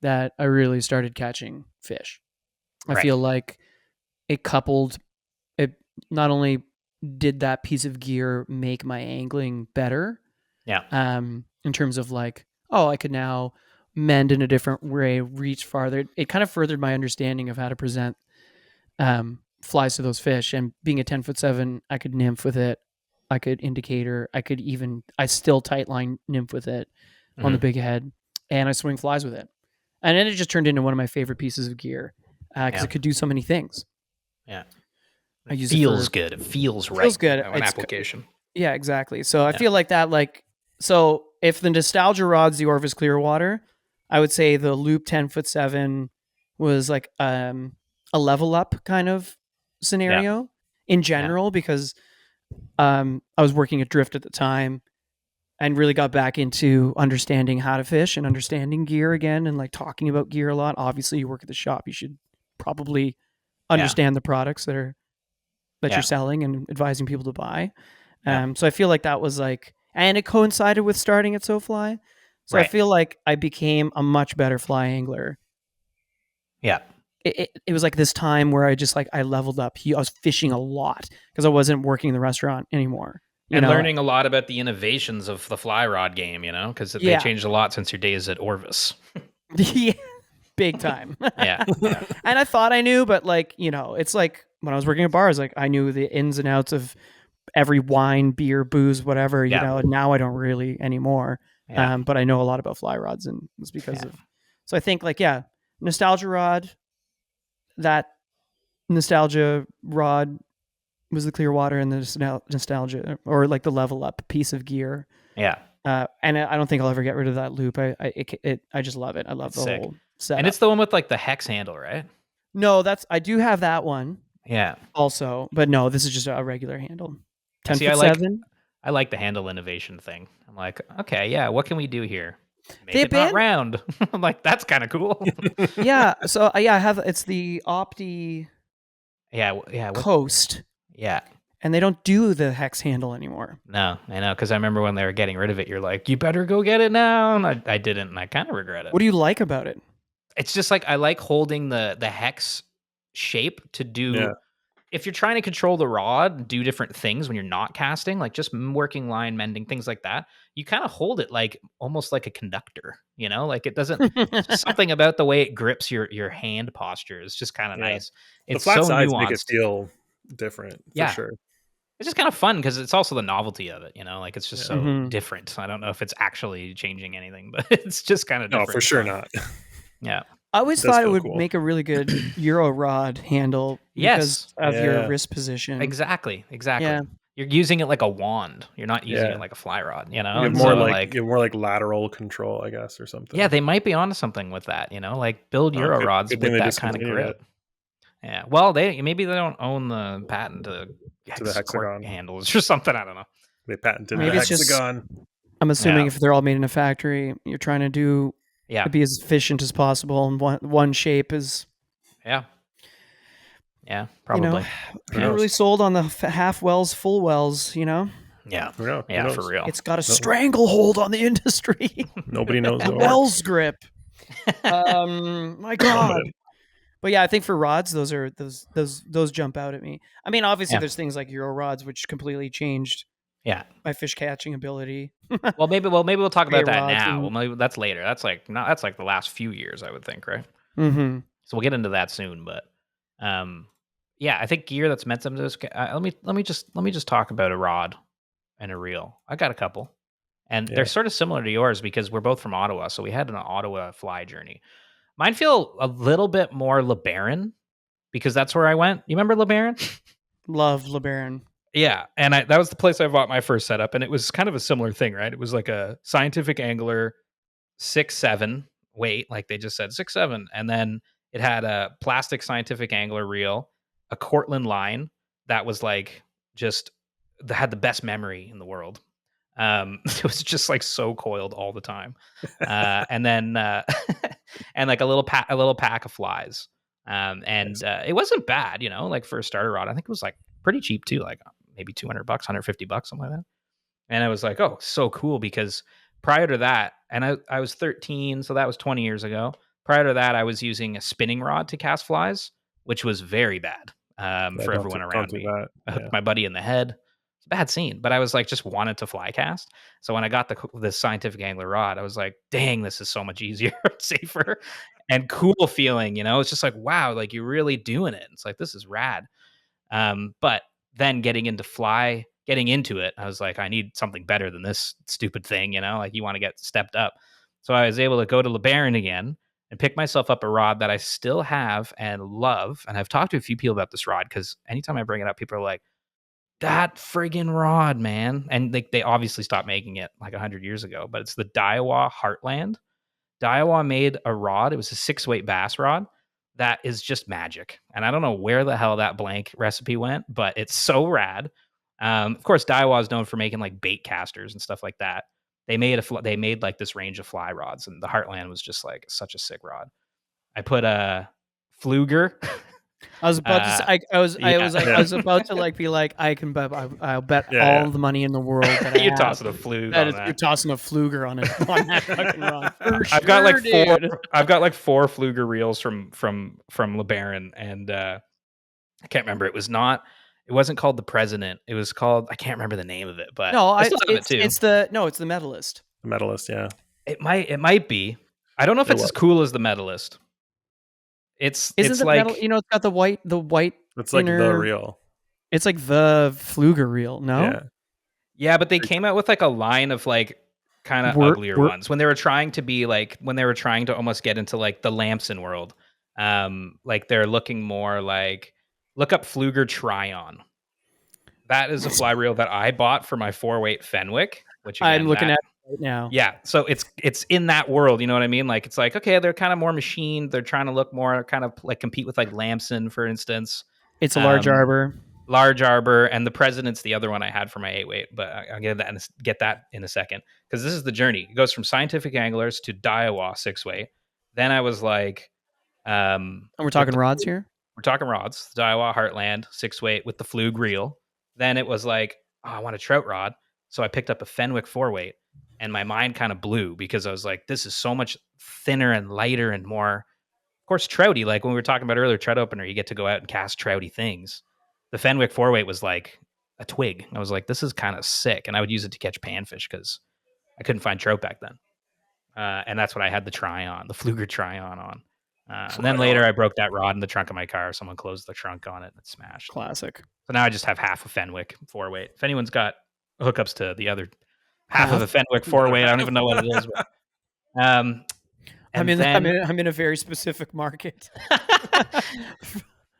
that I really started catching fish. I feel like it not only did that piece of gear make my angling better, in terms of like, oh, I could now mend in a different way, reach farther. It kind of furthered my understanding of how to present flies to those fish. And being a 10'7", I could nymph with it. I could indicator. I still tight line nymph with it on the big head, and I swing flies with it. And then it just turned into one of my favorite pieces of gear because it could do so many things. Yeah. I use feels good. It feels right. Feels good. An application. Yeah, exactly. So I feel like that, like, so if the nostalgia rod's the Orvis Clearwater, I would say the loop 10'7" was like a level up kind of scenario in general, because I was working at Drift at the time and really got back into understanding how to fish and understanding gear again, and like talking about gear a lot. Obviously, you work at the shop, you should probably understand the products that you're selling and advising people to buy. So I feel like that was like, and it coincided with starting at SoFly. So I feel like I became a much better fly angler. Yeah. It was like this time where I just like, I leveled up. I was fishing a lot because I wasn't working in the restaurant anymore. And learning a lot about the innovations of the fly rod game, you know, because they changed a lot since your days at Orvis. Yeah, big time. Yeah. And I thought I knew, but like, you know, it's like when I was working at bars, like I knew the ins and outs of every wine, beer, booze, whatever, you know, and now I don't really anymore. Yeah. But I know a lot about fly rods, and it's because of, so I think like, nostalgia rod, that nostalgia rod was the Clearwater, and the nostalgia, or like the level up piece of gear. Yeah. And I don't think I'll ever get rid of that loop. I just love it. I love the whole setup. And it's the one with like the hex handle, right? No, I do have that one. Yeah. Also, but no, this is just a regular handle. 10 See, foot 7. I like the handle innovation thing. I'm like, okay, yeah, what can we do here? Make They it not ban- round. I'm like, that's kind of cool. Yeah, so yeah, I have it's the Opti yeah, Coast, yeah. and they don't do the hex handle anymore. No, I know, because I remember when they were getting rid of it, you're like, you better go get it now. And I didn't, and I kind of regret it. What do you like about it? It's just like I like holding the hex shape to do. Yeah. If you're trying to control the rod, do different things when you're not casting, like just working line mending, things like that. You kind of hold it like almost like a conductor, you know, like it doesn't. Just something about the way it grips your hand posture is just kind of Yeah. nice. The It's flat so sides nuanced. make it feel different, for Yeah. sure. It's just kind of fun because it's also the novelty of it, you know, like it's just so Mhm. different. I don't know if it's actually changing anything, but it's just kind of No, different. for sure fun. not. Yeah. I always It does thought it feel would cool. make a really good Euro rod handle because of your Yeah. wrist position. Exactly. Yeah. You're using it like a wand. You're not using Yeah. it like a fly rod, you know? You have And more so, you have more like lateral control, I guess, or something. yeah, they might be onto something with that, you know? Like build Euro good- rods good thing with they that kind of discontinued grip. Yeah. Well, maybe they don't own the patent to the cork hexagon. handles or something. I don't know. They patented Maybe the it's just- hexagon. I'm assuming Yeah. if they're all made in a factory, you're trying to do Yeah. to be as efficient as possible, and one shape is Yeah. Yeah. you Probably. know, Who people are knows? really sold on the half wells, full wells. You know, Yeah. Who knows? Who Yeah, knows? for real. it's got a stranglehold on the industry. Nobody knows The what works. wells grip. My God. Nobody. But yeah, I think for rods, those jump out at me. I mean, obviously, Yeah. there's things like Euro rods, which completely changed Yeah. my fish catching ability. Well, maybe we'll talk about that rods now. and- Well, maybe that's later. That's like the last few years, I would think, right? Mm-hmm. So we'll get into that soon, but yeah, I think gear that's meant to this. Let me just talk about a rod and a reel. I got a couple, and Yeah. they're sort of similar to yours because we're both from Ottawa, so we had an Ottawa fly journey. Mine feel a little bit more LeBaron because that's where I went. You remember LeBaron? Love LeBaron. Yeah, and that was the place I bought my first setup, and it was kind of a similar thing, right? It was like a scientific angler 6'7" weight, like they just said 6'7", and then it had a plastic scientific angler reel, a Cortland line that was like just that had the best memory in the world. It was just like so coiled all the time, and then and like a little pack of flies. And it wasn't bad, you know, like for a starter rod. I think it was like pretty cheap too, like maybe $200, $150, something like that. And I was like, oh, so cool because prior to that, and I was 13, so that was 20 years ago. Prior to that, I was using a spinning rod to cast flies, which was very bad for everyone around me. I hooked my buddy in the head. It's a bad scene, but I was like, just wanted to fly cast. So when I got the scientific angler rod, I was like, dang, this is so much easier, safer, and cool feeling. You know, it's just like, wow, like you're really doing it. It's like this is rad. But then getting into it, I was like, I need something better than this stupid thing. You know, like you want to get stepped up. So I was able to go to LeBaron again and pick myself up a rod that I still have and love. And I've talked to a few people about this rod because anytime I bring it up, people are like, that friggin' rod, man. And they obviously stopped making it like 100 years ago, but it's the Daiwa Heartland. Daiwa made a rod. It was a 6-weight bass rod that is just magic. And I don't know where the hell that blank recipe went, but it's so rad. Of course, Daiwa is known for making like bait casters and stuff like that. They made like this range of fly rods, and the Heartland was just like such a sick rod. I put a Fluger. I was about to say, I was about to like be like, I'll bet Yeah. all the money in the world that You're I tossing a have. Fluger That on is, that. you're tossing a Fluger on that fucking rod. I've got like four. Dude. I've got like 4 Fluger reels from LeBaron, and I can't remember. It wasn't called the President. It was called, I can't remember the name of it, but No, I still have it it's too. it's the Medalist. The medalist, yeah. It might be. I don't know if It it's was. as cool as the Medalist. It's Isn't the like medal? You know, it's got the white. It's like the Inner- real. It's like the Fluger reel. No, Yeah. yeah, but they came out with like a line of like kind of uglier ones when they were trying to almost get into like the Lamson world. Like they're looking more like, look up Fluger Tryon. That is a fly reel that I bought for my 4-weight Fenwick, which again, I'm looking at it right now. yeah, so it's in that world, you know what I mean? Like it's like, okay, they're kind of more machined. They're trying to look more kind of like compete with like Lamson, for instance. It's a large arbor. large arbor, and the President's the other one I had for my 8 weight, but I'll get that in a second, because this is the journey. It goes from Scientific Anglers to Daiwa 6 weight. Then I was like, And we're with talking the- rods here. we're talking rods, Daiwa Heartland 6 weight with the Flug reel. Then it was like, oh, I want a trout rod, so I picked up a Fenwick 4 weight, and my mind kind of blew, because I was like, this is so much thinner and lighter and more, of course, trouty. Like when we were talking about earlier, trout opener, you get to go out and cast trouty things. The Fenwick 4 weight was like a twig. I was like, this is kind of sick. And I would use it to catch panfish because I couldn't find trout back then. And that's what I had the Tryon, the Fluger Tryon on. And then later I broke that rod in the trunk of my car. Someone closed the trunk on it and it smashed. Classic. So now I just have half a Fenwick 4 weight. If anyone's got hookups to the other half of a Fenwick 4 weight, I don't even know what it is. But, I'm in a very specific market.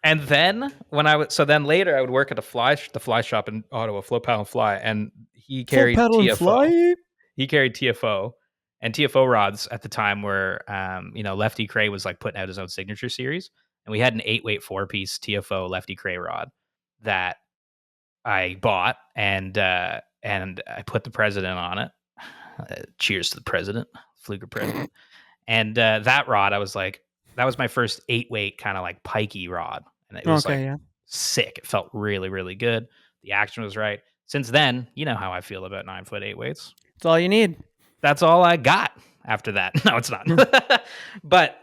And then then later I would work at the fly shop in Ottawa, Flow Paddle and Fly, and he carried TFO. He carried TFO, and TFO rods at the time were, Lefty Cray was like putting out his own signature series, and we had an 8-weight 4-piece TFO Lefty Cray rod that I bought, and I put the President on it. Cheers to the President, Fluger President. And that rod, I was like, that was my first 8-weight kind of like pikey rod. And it was sick. It felt really, really good. The action was right. Since then, you know how I feel about 9-foot 8-weights. That's all you need. That's all I got after that. No, it's not. But,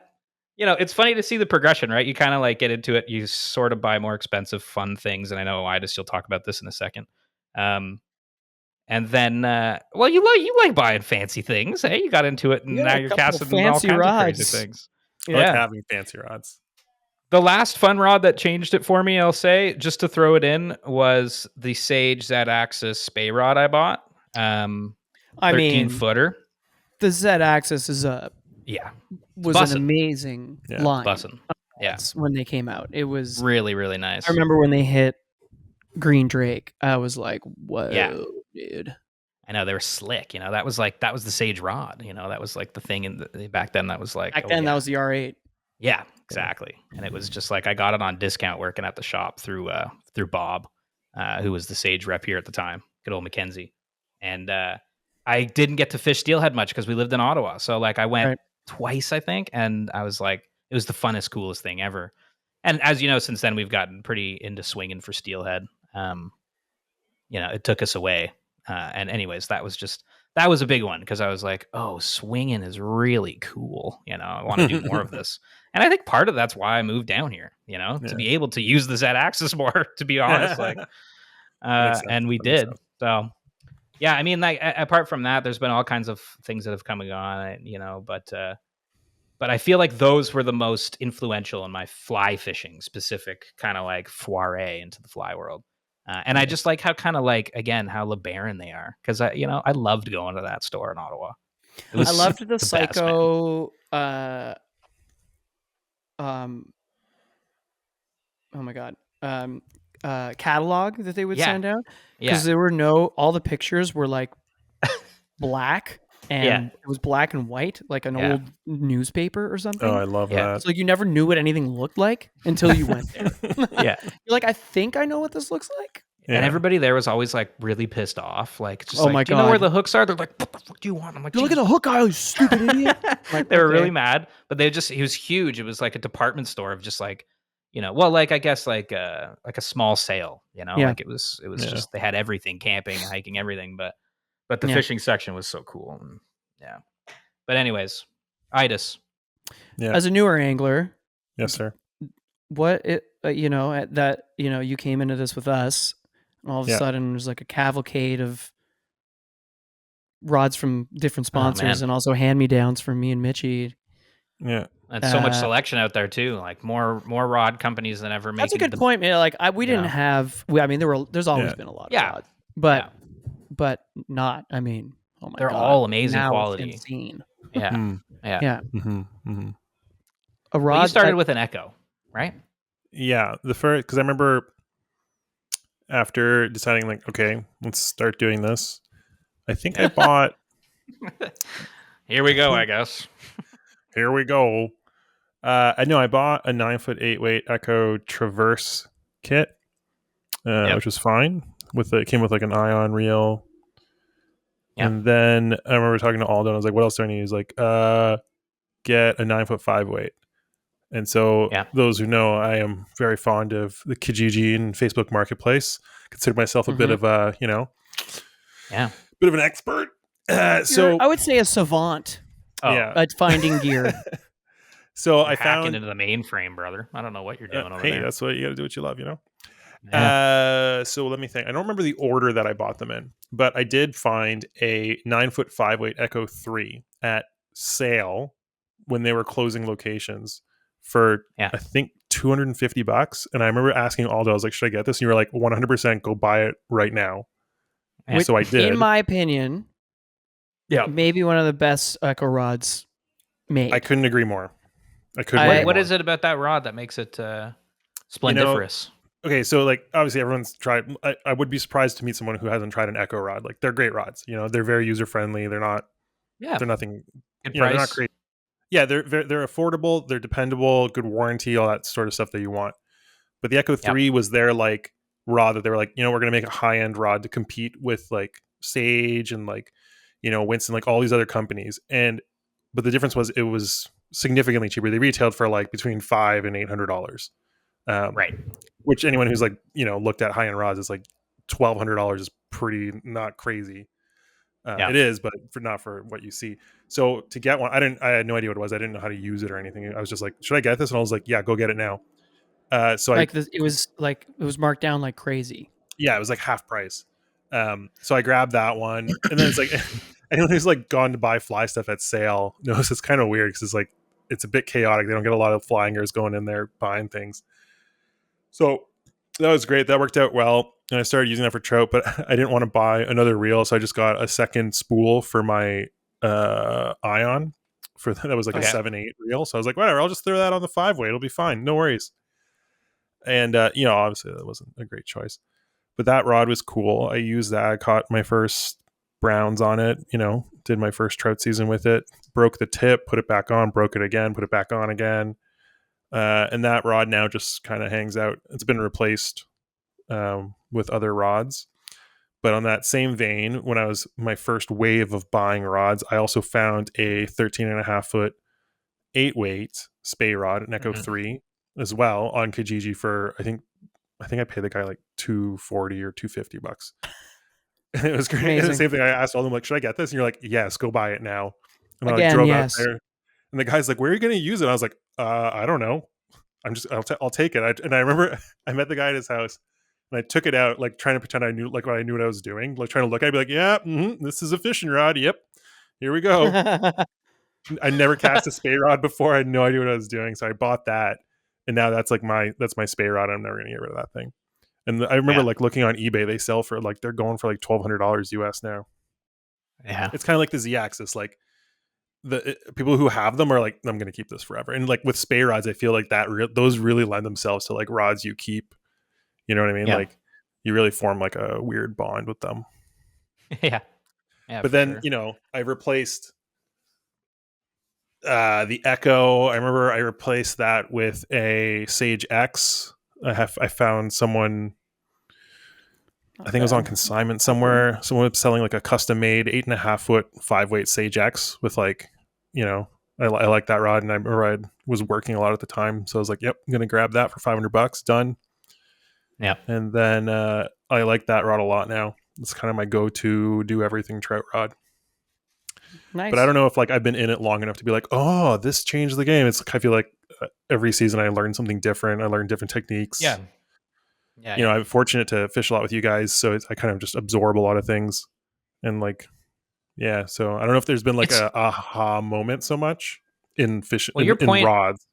it's funny to see the progression, right? You kind of like get into it. You sort of buy more expensive, fun things. And I know you'll talk about this in a second. And then, you like buying fancy things. Hey, you got into it, and now you're casting all kinds of crazy things. I like having fancy rods. The last fun rod that changed it for me, I'll say, just to throw it in, was the Sage Z-Axis Spey rod I bought. 13-footer. The Z-Axis was bussin'. an amazing line. Bussin'. Yeah. When they came out, it was really, really nice. I remember when they hit Green Drake, I was like, whoa, dude. I know, they were slick. That was the Sage rod. That was like the thing back then. That was like that was the R8. Yeah, exactly. And it was just like I got it on discount working at the shop through Bob, who was the Sage rep here at the time, good old Mackenzie. And I didn't get to fish steelhead much because we lived in Ottawa. So like I went twice, I think, and I was like, it was the funnest, coolest thing ever. And as you know, since then we've gotten pretty into swinging for steelhead. It took us away. And anyways, that was a big one because I was like, oh, swinging is really cool. I want to do more of this. And I think part of that's why I moved down here, to be able to use the Z-Axis more, to be honest. And we did. So, yeah, I mean, like, apart from that, there's been all kinds of things that have come and gone, but I feel like those were the most influential in my fly fishing specific kind of like foray into the fly world. And I just like how kind of like, again, how LeBaron they are. Because, I loved going to that store in Ottawa. I loved the Psycho... oh my God. Catalog that they would send out. Because there were all the pictures were like black. And it was black and white, like an old newspaper or something. Oh, I love that. It's like you never knew what anything looked like until you went there. You're like, I think I know what this looks like. Yeah. And everybody there was always like really pissed off. Like, just my God. Do you know where the hooks are? They're like, what the fuck do you want? I'm like, look at the hook aisle, you stupid idiot. Like, they were really mad, but he was huge. It was like a department store of just like, like I guess like a small sale, like it was just, they had everything, camping, hiking, everything. But the fishing section was so cool. And, but anyways, Idis. Yeah. As a newer angler. Yes, sir. What you came into this with us, and all of a sudden there's like a cavalcade of rods from different sponsors and also hand-me-downs from me and Mitchie. Yeah. And so much selection out there too, like more rod companies than ever. That's a good point, man. Like we didn't have. I mean, there's always been a lot of rods, but not. I mean, oh my God, they're all amazing quality. It's insane. Yeah, yeah. Mm-hmm. Mm-hmm. A rod. You started with an Echo, right? Yeah, the first, because I remember after deciding like, okay, let's start doing this. I think I bought. Here we go, I guess. Here we go. I know I bought a 9-foot 8-weight Echo Traverse kit. which was fine. It came with like an ion reel. Yeah. And then I remember talking to Aldo and I was like, what else do I need? He's like, get a 9'5" weight. And so those who know, I am very fond of the Kijiji and Facebook Marketplace. Consider myself a bit of a, bit of an expert. So I would say a savant at finding gear. So You're hacking into the mainframe, brother. I don't know what you're doing over there. That's what you got to do. What you love, Yeah. So let me think. I don't remember the order that I bought them in, but I did find a 9'5" weight Echo 3 at sale when they were closing locations for I think $250. And I remember asking Aldo, I was like, "Should I get this?" And you were like, "100% go buy it right now." And so I did. In my opinion, maybe one of the best Echo rods made. I couldn't agree more. What is it about that rod that makes it splendiferous? Okay, so like obviously everyone's tried. I would be surprised to meet someone who hasn't tried an Echo rod. Like they're great rods. They're very user friendly. They're not. They're nothing. Good price. They're not crazy. Yeah, they're affordable. They're dependable. Good warranty. All that sort of stuff that you want. But the Echo 3 was their like rod that they were like, we're gonna make a high end rod to compete with like Sage and like Winston, like all these other companies. But the difference was it was significantly cheaper. They retailed for like between $500 and $800. Right. Which anyone who's like, looked at high end rods is like $1,200 is pretty not crazy. It is, but not for what you see. So to get one, I had no idea what it was. I didn't know how to use it or anything. I was just like, should I get this? And I was like, yeah, go get it now. It was marked down like crazy. Yeah, it was like half price. So I grabbed that one, and then it's like anyone who's like gone to buy fly stuff at sale knows it's kind of weird because it's a bit chaotic. They don't get a lot of flyingers going in there buying things. So that was great. That worked out well. And I started using that for trout, but I didn't want to buy another reel. So I just got a second spool for my ion that was like a 7/8 reel. So I was like, whatever, I'll just throw that on the 5-weight. It'll be fine. No worries. And, obviously that wasn't a great choice, but that rod was cool. I used that. I caught my first browns on it, did my first trout season with it, broke the tip, put it back on, broke it again, put it back on again. And that rod now just kind of hangs out. It's been replaced with other rods. But on that same vein, when I was my first wave of buying rods, I also found a 13.5 foot 8-weight Spey rod, an Echo 3 as well on Kijiji for, I think I paid the guy like $240 or $250. It was great. And the same thing, I asked all of them, like, should I get this? And you're like, yes, go buy it now. And I drove out there. And the guy's like, where are you going to use it? And I was like, I don't know. I'll take it. And I remember I met the guy at his house and I took it out, like trying to pretend I knew what I was doing, like trying to look at it, be like, yeah, this is a fishing rod. Yep. Here we go. I never cast a Spey rod before. I had no idea what I was doing. So I bought that. And now that's my Spey rod. I'm never going to get rid of that thing. And I remember like looking on eBay, they sell for like, they're going for like $1,200 US now. Yeah. It's kind of like the Z-Axis. Like the people who have them are like, I'm going to keep this forever. And like with Spey rods, I feel like those really lend themselves to like rods you keep. You know what I mean? Yeah. Like you really form like a weird bond with them. Yeah. But then, I replaced the Echo. I remember I replaced that with a Sage X. I found someone, I think it was on consignment somewhere. Someone was selling like a custom made 8.5 foot 5-weight Sage X with like, I like that rod. And I remember I was working a lot at the time. So I was like, yep, I'm going to grab that for $500. Done. Yeah. And then I like that rod a lot now. It's kind of my go-to do everything trout rod. Nice. But I don't know if like I've been in it long enough to be like, oh, this changed the game. It's like I feel like every season I learn something different. I learn different techniques. Yeah. I'm fortunate to fish a lot with you guys, so I kind of just absorb a lot of things. And like, yeah. So I don't know if there's been like a aha moment so much in fishing in rods.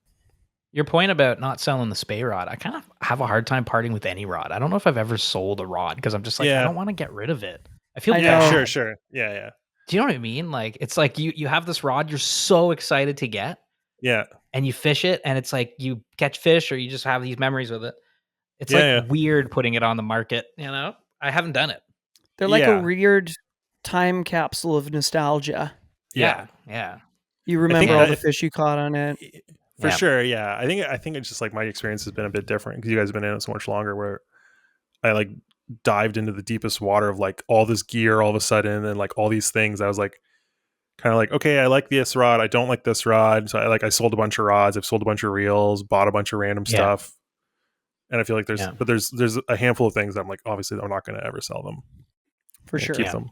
Your point about not selling the Spey rod, I kind of have a hard time parting with any rod. I don't know if I've ever sold a rod because I'm just like, I don't want to get rid of it. I feel bad. Sure. Yeah. Do you know what I mean? Like, it's like you have this rod you're so excited to get. Yeah. And you fish it and it's like you catch fish or you just have these memories with it. It's weird putting it on the market, I haven't done it. They're like a weird time capsule of nostalgia. Yeah. You remember all the fish you caught on it. For sure, yeah. I think it's just like my experience has been a bit different because you guys have been in it so much longer. Where I like dived into the deepest water of like all this gear all of a sudden, and like all these things. I was like, kind of like, okay, I like this rod, I don't like this rod. So I sold a bunch of rods, I've sold a bunch of reels, bought a bunch of random stuff. And I feel like there's a handful of things that I'm like, obviously I'm not going to ever sell them. For sure. Keep them.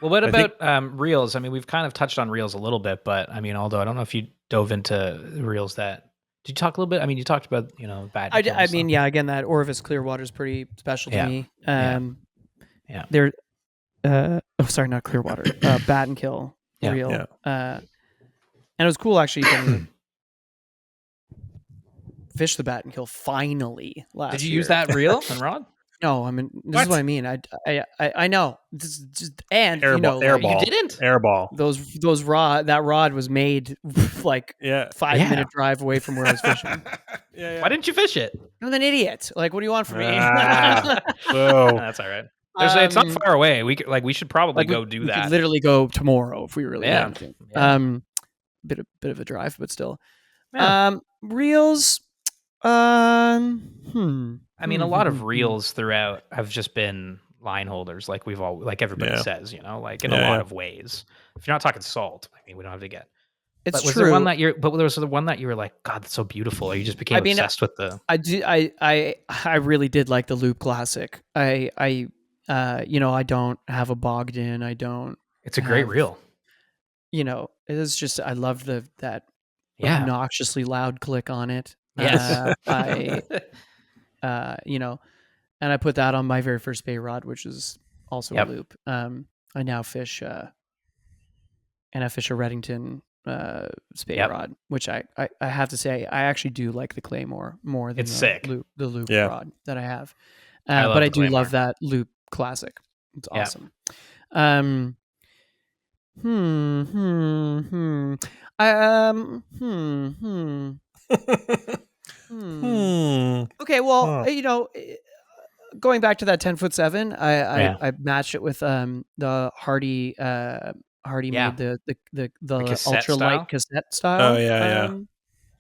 Well, what about reels? I mean, we've kind of touched on reels a little bit, but I mean, although I don't know if you dove into reels that. Did you talk a little bit? I mean, you talked about, bad. I mean, yeah, again, that Orvis Clearwater is pretty special to me. Yeah. There, sorry, not Clearwater, Bat and Kill reel. Yeah. And it was cool actually getting fish the Bat and Kill finally last Did you year. use that reel and rod? No, I mean, this is what I mean. I know. This is just, and Airball. You didn't? Airball. That rod was made like 5-minute drive away from where I was fishing. Why didn't you fish it? I'm an idiot. Like, what do you want from me? So That's all right. It's not far away. We should probably go do we that. could literally go tomorrow if we really Yeah. wanted to. Yeah. Bit of a drive, but still. Yeah. Reels. I mean, a lot of reels throughout have just been line holders, like everybody says, like in a lot of ways. If you're not talking salt, I mean, we don't have to get. It's but was true. there one that but there was the one that you were like, God, that's so beautiful. Or you just became obsessed with the. I really did like the Loop Classic. I don't have a Bogdan. I don't. It's a great reel. It is just I love that obnoxiously loud click on it. Yes. And I put that on my very first bay rod, which is also a Loop. I now fish, and I fish a Redington spade rod, which I have to say I actually do like the Claymore more than the Loop rod that I have. But I do love that Loop Classic. It's awesome. Okay, well, going back to that 10'7", I matched it with the Hardy. Hardy made the ultralight cassette style. Oh yeah.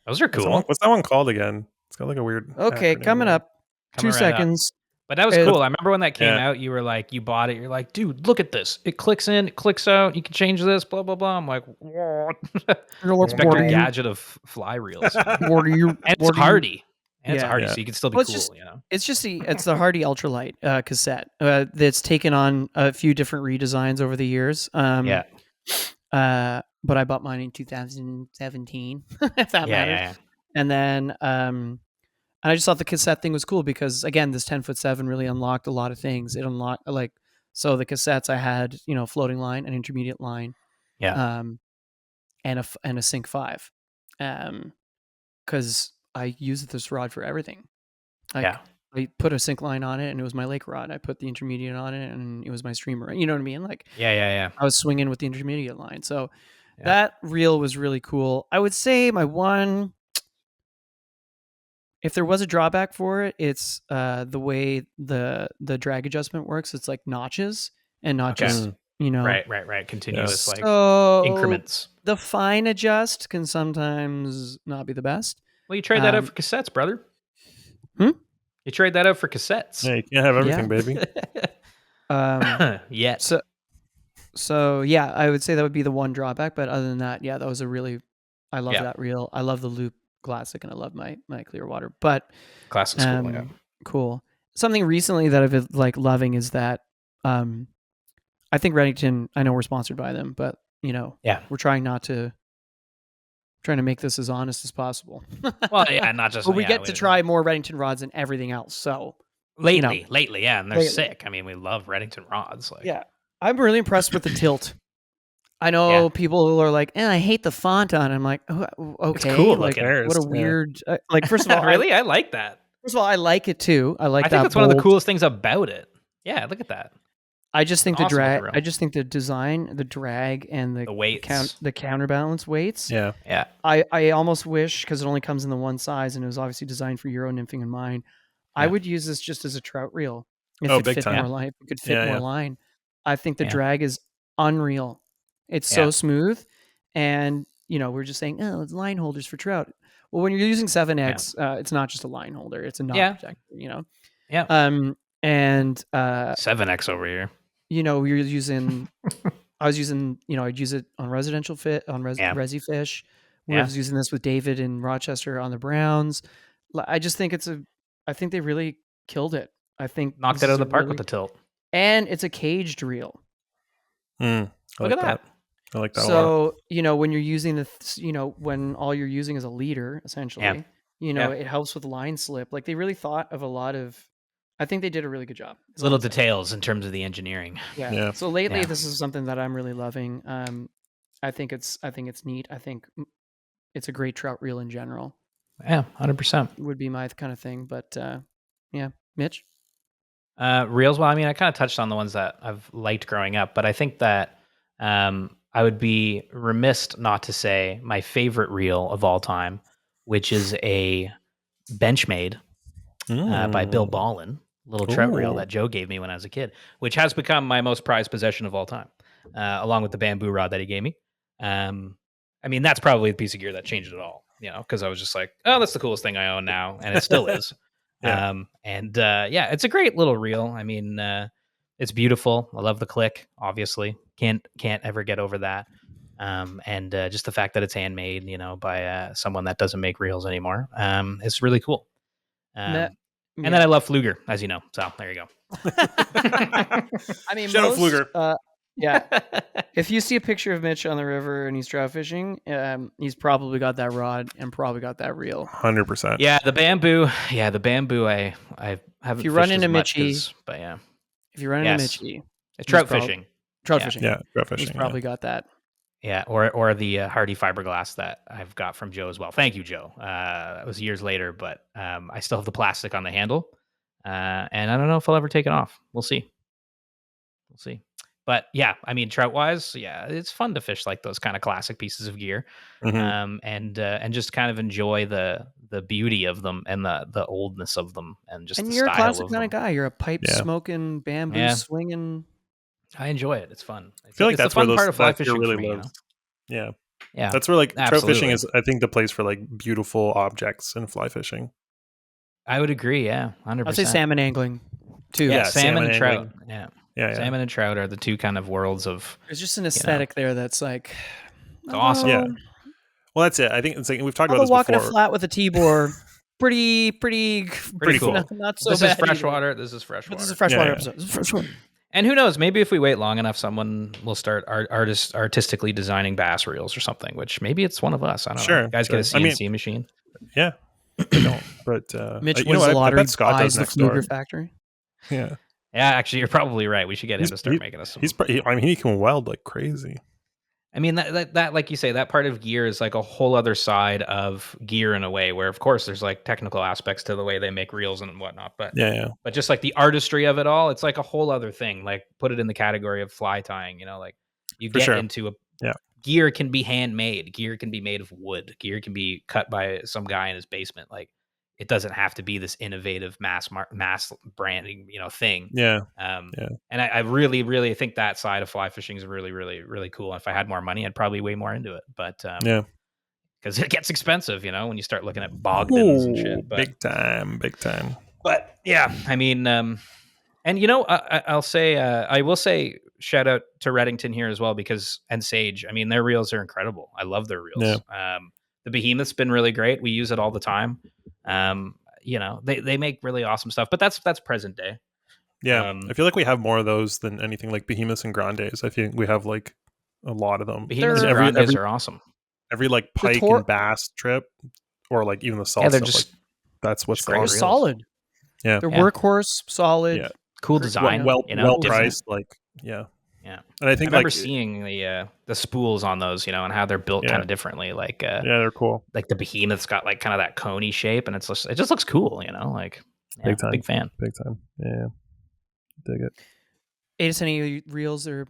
Those are cool. What's that one called again? It's got like a weird. Okay, coming up. 2 seconds. But that was cool. I remember when that came out, you were like, you bought it. You're like, dude, look at this. It clicks in, it clicks out. You can change this, blah, blah, blah. I'm like, what? Inspector Gadget of fly reels. And it's Hardy. And it's Hardy, so you can still be cool, It's just it's the Hardy Ultralight cassette that's taken on a few different redesigns over the years. But I bought mine in 2017, if that matters. Yeah. And then and I just thought the cassette thing was cool because, again, this 10'7" really unlocked a lot of things. It unlocked, so the cassettes I had, floating line, an intermediate line, and a Sync 5, because I used this rod for everything. I put a Sync line on it, and it was my lake rod. I put the intermediate on it, and it was my streamer. You know what I mean? I was swinging with the intermediate line, so that reel was really cool. I would say my one. If there was a drawback for it, it's the way the drag adjustment works. It's like notches and not just, Right. Continuous increments. The fine adjust can sometimes not be the best. Well, you trade that out for cassettes, brother. You trade that out for cassettes. Yeah, you can't have everything, baby. So yeah, I would say that would be the one drawback. But other than that, that was I love that reel. I love the Loop Classic, and I love my Clearwater. But Classic's cool. Cool. Something recently that I've been loving is that I think Redington. I know we're sponsored by them, but we're trying to make this as honest as possible. Well, not just. But we get to try more Redington rods than everything else. So lately, and they're sick. I mean, we love Redington rods. I'm really impressed with the tilt. I know people who are like, I hate the font on it. I'm like, okay. It's cool looking. What a weird... first of all... Really? I like that. First of all, I like it too. I think that's one of the coolest things about it. Yeah, look at that. I just think the drag... I just think the design, the drag, and the weights. The counterbalance weights. Yeah. I almost wish, because it only comes in the one size, and it was obviously designed for Euro nymphing in mind, I would use this just as a trout reel. If it big fit time. more line. If it could fit more line. I think the drag is unreal. It's so smooth, and we're just saying, it's line holders for trout. Well, when you're using 7X, it's not just a line holder; it's a knot protector. Yeah. And 7X over here. you're using. I was using, I'd use it on residential fit on Yeah. Resi Fish. I Yeah. was using this with David in Rochester on the Browns. I just think I think they really killed it. I think Knocked this it out is of the a park really- with the tilt. and it's a caged reel. I Look like at that. I like that a lot. So, when you're using when all you're using is a leader, essentially, Yeah. it helps with line slip. Like they really thought of a lot of, I think they did a really good job. is all Little I'm saying. details in terms of the engineering. Yeah. Yeah. So lately, Yeah. this is something that I'm really loving. I think it's neat. I think it's a great trout reel in general. Yeah, 100%. Would be my kind of thing. But yeah, Mitch. Reels. Well, I mean, I kind of touched on the ones that I've liked growing up, but I think that I would be remiss not to say my favorite reel of all time, which is a Benchmade by Bill Ballin, little trout reel Ooh. that Joe gave me when I was a kid, which has become my most prized possession of all time, along with the bamboo rod that he gave me. I mean, that's probably the piece of gear that changed it all, because I was just like, oh, that's the coolest thing I own now, and it still is. Yeah. Yeah, it's a great little reel. I mean, it's beautiful. I love the click. Obviously, can't ever get over that. Just the fact that it's handmade, by someone that doesn't make reels anymore, it's really cool. And then I love Fluger, as you know. So there you go. I mean, Shout out Fluger. Yeah. If you see a picture of Mitch on the river and he's trout fishing, he's probably got that rod and probably got that reel. 100%. Yeah, the bamboo. Yeah, the bamboo. I haven't. If you run fished into as much Mitchie, 'cause- but yeah, if you run into Yes. Mitchie, it's trout prob- fishing. trout Yeah. fishing, Yeah. Trout he's fishing. probably got that. Yeah, or the Hardy fiberglass that I've got from Joe as well. Thank you, Joe. That was years later, but I still have the plastic on the handle, and I don't know if I'll ever take it off. We'll see. But yeah, I mean, trout wise, yeah, it's fun to fish like those kind of classic pieces of gear, Mhm. and just kind of enjoy the beauty of them and the oldness of them, and just And the you're a style classic of kind of them. guy. You're a pipe Yeah. smoking, bamboo Yeah. swinging. I enjoy it. It's fun. I feel like it's that's the where fun part of fly that gear fishing really for me, lives. Yeah. Yeah, That's where like trout fishing absolutely. is, I think, the place for like beautiful objects in fly fishing. I would agree. Yeah, 100%. I'd say salmon angling too. Yeah, Yeah, salmon and trout. angling. Yeah. Yeah. Salmon and trout are the two kind of worlds of. There's just an aesthetic there that's like It's awesome. Yeah. Well, that's it. I think it's like we've talked about Although this walking before. a flat with a T-bore, pretty cool. Not so This bad is fresh either. water. This is fresh But water. this is a freshwater Yeah. episode. This is freshwater. And who knows? Maybe if we wait long enough, someone will start artistically designing bass reels or something. Which maybe it's one of us. I don't know. Sure, You guys get a sure. I mean- CNC machine. Yeah. I don't. But Mitch you know wins what? the I lottery, bet Scott buys does the next door. Fluger factory. Yeah. Yeah, actually, you're probably right. We should get him to start making us some. I mean, he can weld like crazy. I mean, that like you say, that part of gear is like a whole other side of gear in a way, where of course there's like technical aspects to the way they make reels and whatnot, but Yeah. but just like the artistry of it all, it's like a whole other thing. Like put it in the category of fly tying, like you For get sure. into Yeah. gear can be handmade, gear can be made of wood, gear can be cut by some guy in his basement. Like it doesn't have to be this innovative mass branding, thing. Yeah. And I really, really think that side of fly fishing is really, really, really cool. If I had more money, I'd probably way more into it. But Yeah. because it gets expensive, when you start looking at Bogdans and Ooh, shit. But, big time. but yeah, I mean, and I'll say, I will say, shout out to Reddington here as well and Sage. I mean, their reels are incredible. I love their reels. The Behemoth's been really great. We use it all the time. They make really awesome stuff. But that's present day. Yeah. I feel like we have more of those than anything like Behemoths and Grandes. I feel we have like a lot of them. Behemoths and Every- Grandes are awesome. Every like pike and bass trip, or like even the salt Yeah, they're stuff, just like, that's what's great They're going. reels. solid. Yeah. They're Yeah. workhorse, solid. Yeah. Cool Well, design. Well different. priced, like yeah. Yeah. And I I think remember like seeing the spools on those, and how they're built Yeah. kind of differently. Like yeah, they're cool. like the Behemoth's got like kind of that coney shape, and it just looks cool. Like Big time. big fan. Big time. Yeah. Dig it. Ace, any reels or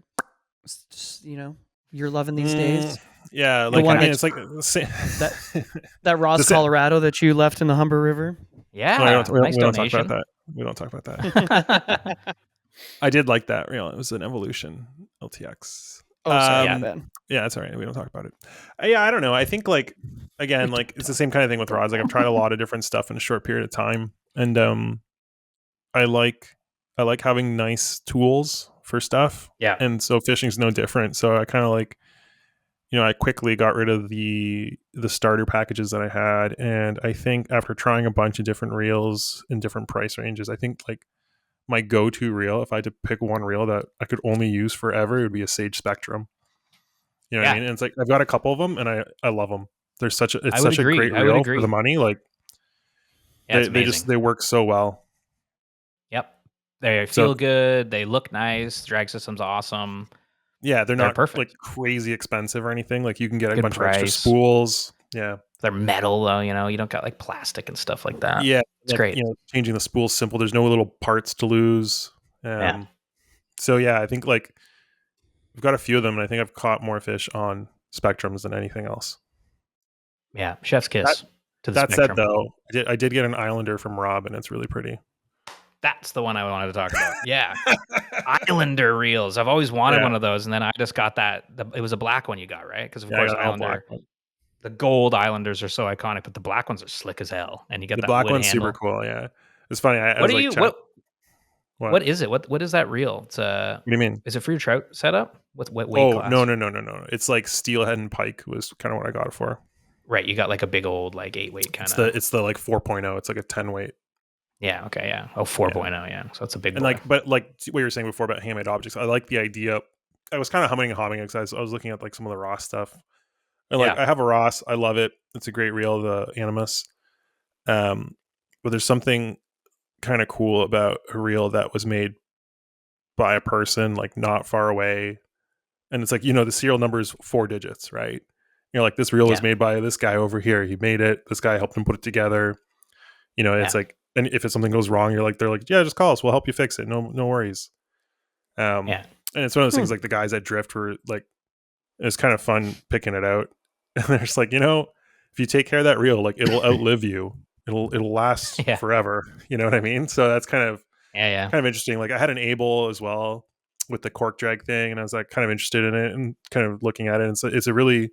you're loving these days? Yeah, like one I mean, that's- it's like That Ross, The sa- Colorado that you left in the Humber River. Yeah, No, we don't, nice we don't talk donation. about that. We don't talk about that. I did like that reel. It was an Evolution LTX. Oh, sorry, Um, my bad. Yeah, that's all right. We don't talk about it. Yeah, I don't know. I think like again, like it's the same kind of thing with rods. Like I've tried a lot of different stuff in a short period of time, and I like having nice tools for stuff, Yeah. and so fishing's no different. So I kind of like, I quickly got rid of the starter packages that I had, and I think after trying a bunch of different reels in different price ranges, I think like my go-to reel, if I had to pick one reel that I could only use forever, it would be a Sage Spectrum. You know what I Yeah. mean? And it's like I've got a couple of them, and I love them. It's I would such a agree. great I would reel for agree. the money. Like Yeah, it's they amazing. they work so well. Yep. They So feel good. They look nice. Drag system's awesome. yeah, they're They're not perfect. like crazy expensive or anything. Like you can get a Good bunch of extra price. spools. Yeah. They're metal though, you don't got like plastic and stuff like that. Yeah. It's like, great. Changing the spool's simple. There's no little parts to lose. Yeah. So yeah, I think like I've got a few of them, and I think I've caught more fish on Spectrums than anything else. Yeah. Chef's kiss to the That Spectrum. said, though, I did get an Islander from Rob, and it's really pretty. That's the one I wanted to talk about. Yeah. Islander reels. I've always wanted Yeah. one of those, and then I just got that. It was a black one you got, right? Because of Yeah, I course got an all Islander, black one. the gold Islanders are so iconic, but the black ones are slick as hell, and you get The that black wood one's handle. super cool. Yeah, it's funny. I What was do like, you chat, what is it? What is that reel? It's what do you mean? is it for your trout setup? What weight class? No. It's like steelhead and pike was kind of what I got it for. Right, you got like a big old like 8-weight kind of. It's the like 4.0. It's like a 10 weight. Yeah. Okay. Yeah. Oh, 4.0. Yeah. So that's a big. And boy. like, but like what you were saying before about handmade objects, I like the idea. I was kind of humming and hawing because I was looking at like some of the Ross stuff. And like Yeah. I have a Ross, I love it. It's a great reel, the Animus. But there's something kind of cool about a reel that was made by a person like not far away, and it's like the serial number is 4 digits, right? You're like, this reel was made by this guy over here. He made it. This guy helped him put it together. It's like, and if something goes wrong, they're like, yeah, just call us. We'll help you fix it. No worries. Yeah. And it's one of those things like the guys at Drift were like, it was kind of fun picking it out. And they're just like, if you take care of that reel, like it'll outlive you. It'll last forever. You know what I mean? So that's kind of kind of interesting. Like I had an Able as well with the cork drag thing, and I was like kind of interested in it and kind of looking at it. And so it's a really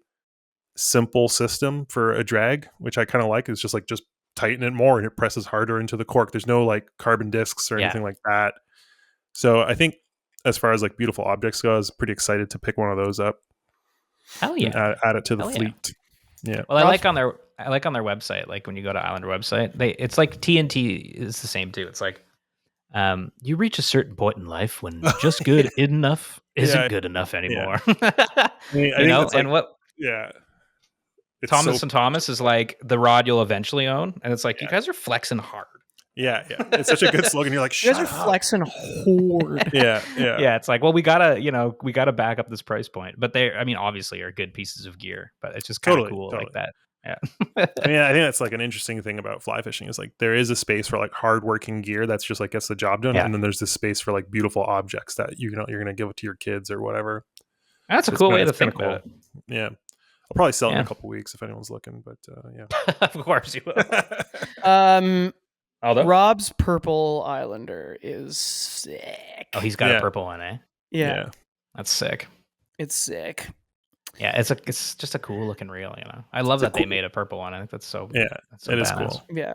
simple system for a drag, which I kind of like. It's just like tighten it more and it presses harder into the cork. There's no like carbon discs or anything like that. So I think as far as like beautiful objects go, I was pretty excited to pick one of those up. Hell yeah! And add it to the fleet. Yeah. Well, I like on their website. Like when you go to Islander website, it's like TNT is the same too. It's like you reach a certain point in life when just good enough isn't good enough anymore. I think and what? Yeah. It's Thomas and Thomas is like the rod you'll eventually own, and it's like you guys are flexing hard. Yeah. It's such a good slogan. You're like, you guys are flexing hard. Yeah. It's like, well, we gotta back up this price point, but they, obviously, are good pieces of gear, but it's just kind of cool like that. Yeah. I think that's like an interesting thing about fly fishing is like there is a space for like hardworking gear that's just like gets the job done, and then there's this space for like beautiful objects that you're gonna give it to your kids or whatever. That's a cool way to think about it. Yeah. I'll probably sell it in a couple weeks if anyone's looking, but yeah. Of course you will. Rob's purple Islander is sick. Oh, he's got a purple one, eh? Yeah. That's sick. It's sick. Yeah, it's just a cool looking reel, I love that they made a purple one. I think that's so it badass. is cool. Yeah.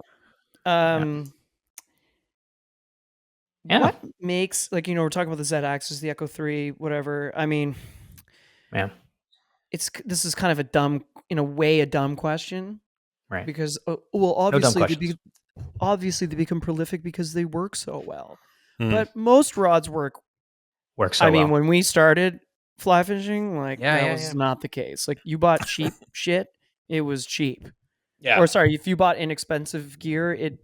What makes like we're talking about the Z-Axis, the Echo 3, whatever. This is kind of a dumb question, right? Because obviously they become prolific because they work so well. But most rods work so well. When we started fly fishing, that was not the case. Like you bought cheap shit, it was cheap. Yeah. Or sorry, if you bought inexpensive gear, it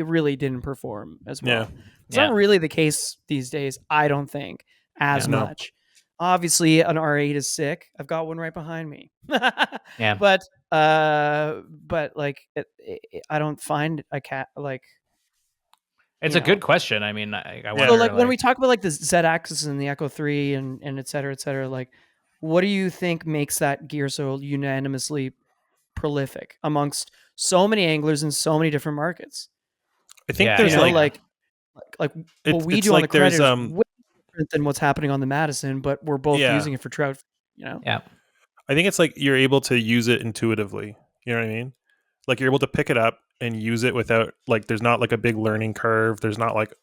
really didn't perform as well. Yeah. It's not really the case these days, I don't think, as much. Obviously, an R8 is sick. I've got one right behind me. Yeah. But like I don't find a cat like. It's a good question. I wonder, so like when we talk about like the Z-Axis and the Echo 3 and et cetera, like what do you think makes that gear so unanimously prolific amongst so many anglers in so many different markets? I think there's what we do on the credit is way different than what's happening on the Madison, but we're both using it for trout, Yeah. I think it's like you're able to use it intuitively. You know what I mean? Like you're able to pick it up and use it without like there's not like a big learning curve. There's not like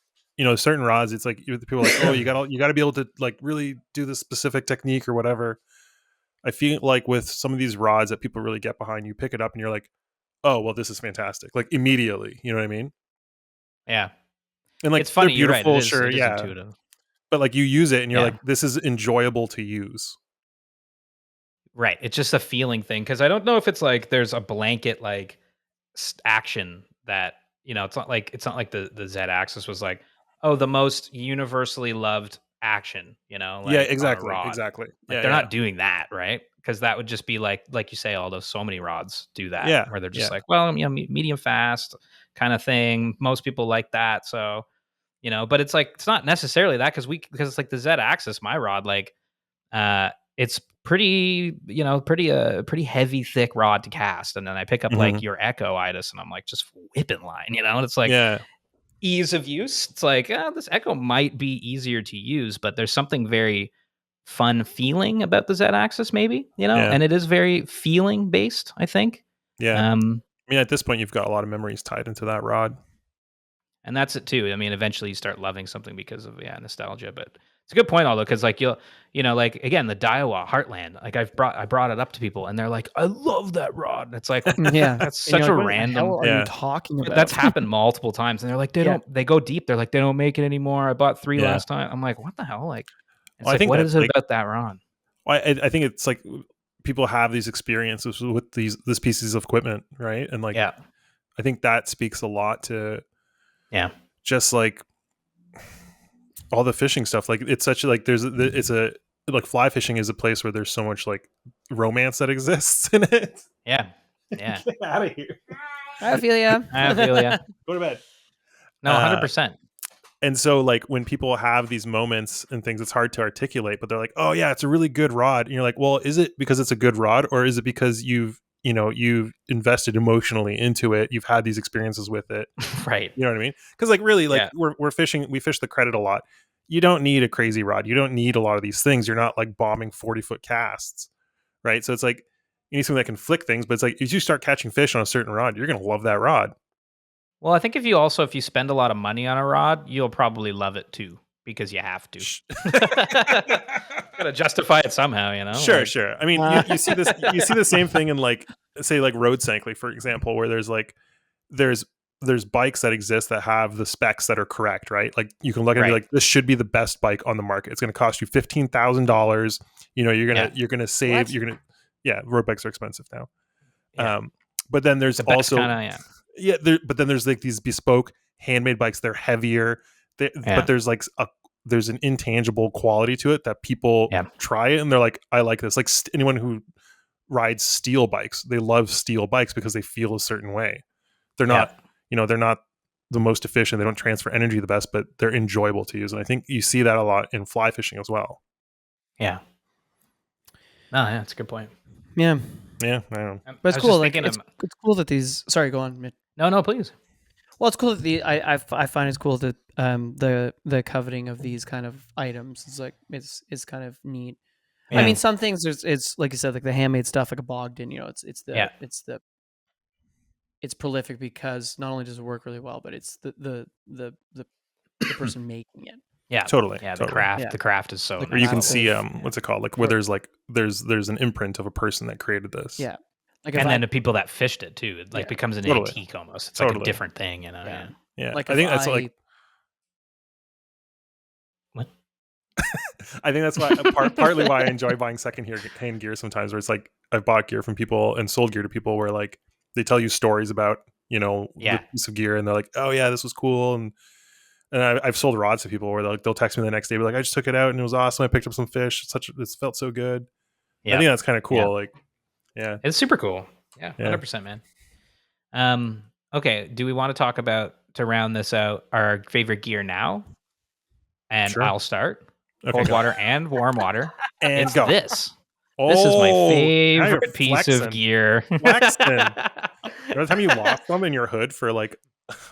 certain rods, it's like people are like, oh, you gotta be able to like really do this specific technique or whatever. I feel like with some of these rods that people really get behind, you pick it up and you're like, oh, well, this is fantastic. Like immediately, you know what I mean? Yeah. And like It's funny. they're You're right. beautiful, It is, sure, it is yeah. intuitive. But like you use it and you're Yeah. like, this is enjoyable to use. Right. It's just a feeling thing. Cause I don't know if it's like there's a blanket like action that, it's not like the Z axis was like, oh, the most universally loved action, Yeah, like on a exactly. rod. Exactly. Like Yeah, they're yeah. not doing that, right? Because that would just be like you say, all those so many rods do that. Yeah, Where they're just yeah. like, well, medium fast kind of thing. Most people like that, so But it's like it's not necessarily that because it's like the Z axis, my rod, like it's pretty, pretty heavy, thick rod to cast, and then I pick up Mhm. like your Echo Itis, and I'm like just whipping line, and it's like Yeah. ease of use. It's like this Echo might be easier to use, but there's something very fun feeling about the Z axis, maybe, Yeah. and it is very feeling based, I think. Yeah. I mean, at this point, you've got a lot of memories tied into that rod. And that's it too. I mean, eventually you start loving something because of nostalgia. But it's a good point, although, because like like again, the Daiwa Heartland. Like I brought it up to people, and they're like, "I love that rod." And it's like, Yeah, that's And you're such like, a what the random. hell are Yeah. you talking about? That's happened multiple times, and they're like, Yeah. they go deep. They're like, they don't make it anymore. I bought 3 Yeah. last time. I'm like, what the hell? Like, it's Well, I like, think what that's, is it like- about that rod? Well, I think it's like people have these experiences with these pieces of equipment, right? And like, Yeah, I think that speaks a lot to yeah, just like all the fishing stuff. Like it's such like it's a like fly fishing is a place where there's so much like romance that exists in it. yeah, yeah. Get out of here. I feel ya. I feel ya. Go to bed. No, 100%. And so like when people have these moments and things, it's hard to articulate, but they're like, oh yeah, it's a really good rod. And you're like, well, is it because it's a good rod, or is it because you've invested emotionally into it? You've had these experiences with it. Right. You know what I mean? Because like really, like Yeah. we're fishing, we fish the credit a lot. You don't need a crazy rod. You don't need a lot of these things. You're not like bombing 40-foot casts, right? So it's like you need something that can flick things, but it's like if you start catching fish on a certain rod, you're gonna love that rod. Well, I think if you spend a lot of money on a rod, you'll probably love it too because you have to. Gotta justify it somehow, Sure, like- sure. I mean, you see this. You see the same thing in like, say, like Road Sankly, for example, where there's like, there's bikes that exist that have the specs that are correct, right? Like you can look at it and be Right. like, this should be the best bike on the market. It's going to cost you $15,000. You're gonna save. What? You're gonna road bikes are expensive now. Yeah. But then there's The best also kinda, but then there's like these bespoke handmade bikes. They're heavier, Yeah. but there's like there's an intangible quality to it that people Yeah. try it and they're like, I like this. Like anyone who rides steel bikes, they love steel bikes because they feel a certain way. They're not, they're not the most efficient. They don't transfer energy the best, but they're enjoyable to use. And I think you see that a lot in fly fishing as well. Yeah. No, yeah, that's a good point. Yeah, Yeah, I don't know. but it's I was cool. just Like thinking it's cool that these. Sorry, go on. Mitch. No, please. Well, it's cool that I find it's cool that the coveting of these kind of items is like is kind of neat. Yeah. I mean, some things it's like you said, like the handmade stuff, like a Bogdan. Yeah. It's prolific because not only does it work really well, but it's the person making it. Yeah. Totally. Yeah, the totally. craft. Yeah. The craft is so The Or you can craft see of- what's it called? Like where there's like there's an imprint of a person that created this. Yeah. Like if And I- then the people that fished it too. It like Yeah. becomes an Totally. antique almost. It's like a Totally. different thing, Yeah. Yeah. Yeah. like I if think that's like What? I think that's why partly why I enjoy buying second-hand gear sometimes, where it's like I've bought gear from people and sold gear to people where like they tell you stories about Yeah. the piece of gear and they're like, oh yeah, this was cool, and I've sold rods to people where they'll text me the next day, be like, I just took it out and it was awesome. I picked up some fish. It felt so good. Yeah. I think that's kind of cool. Yeah. Like, yeah, It's super cool. Yeah, Yeah. 100%, man. Okay, do we want to talk about, to round this out, our favorite gear now? And Sure. I'll start. Okay, Cold go. water and warm water. and It's go. this. This is my Oh, now you're favorite piece flexing. of gear. Flexing. Remember the time you lost them in your hood for like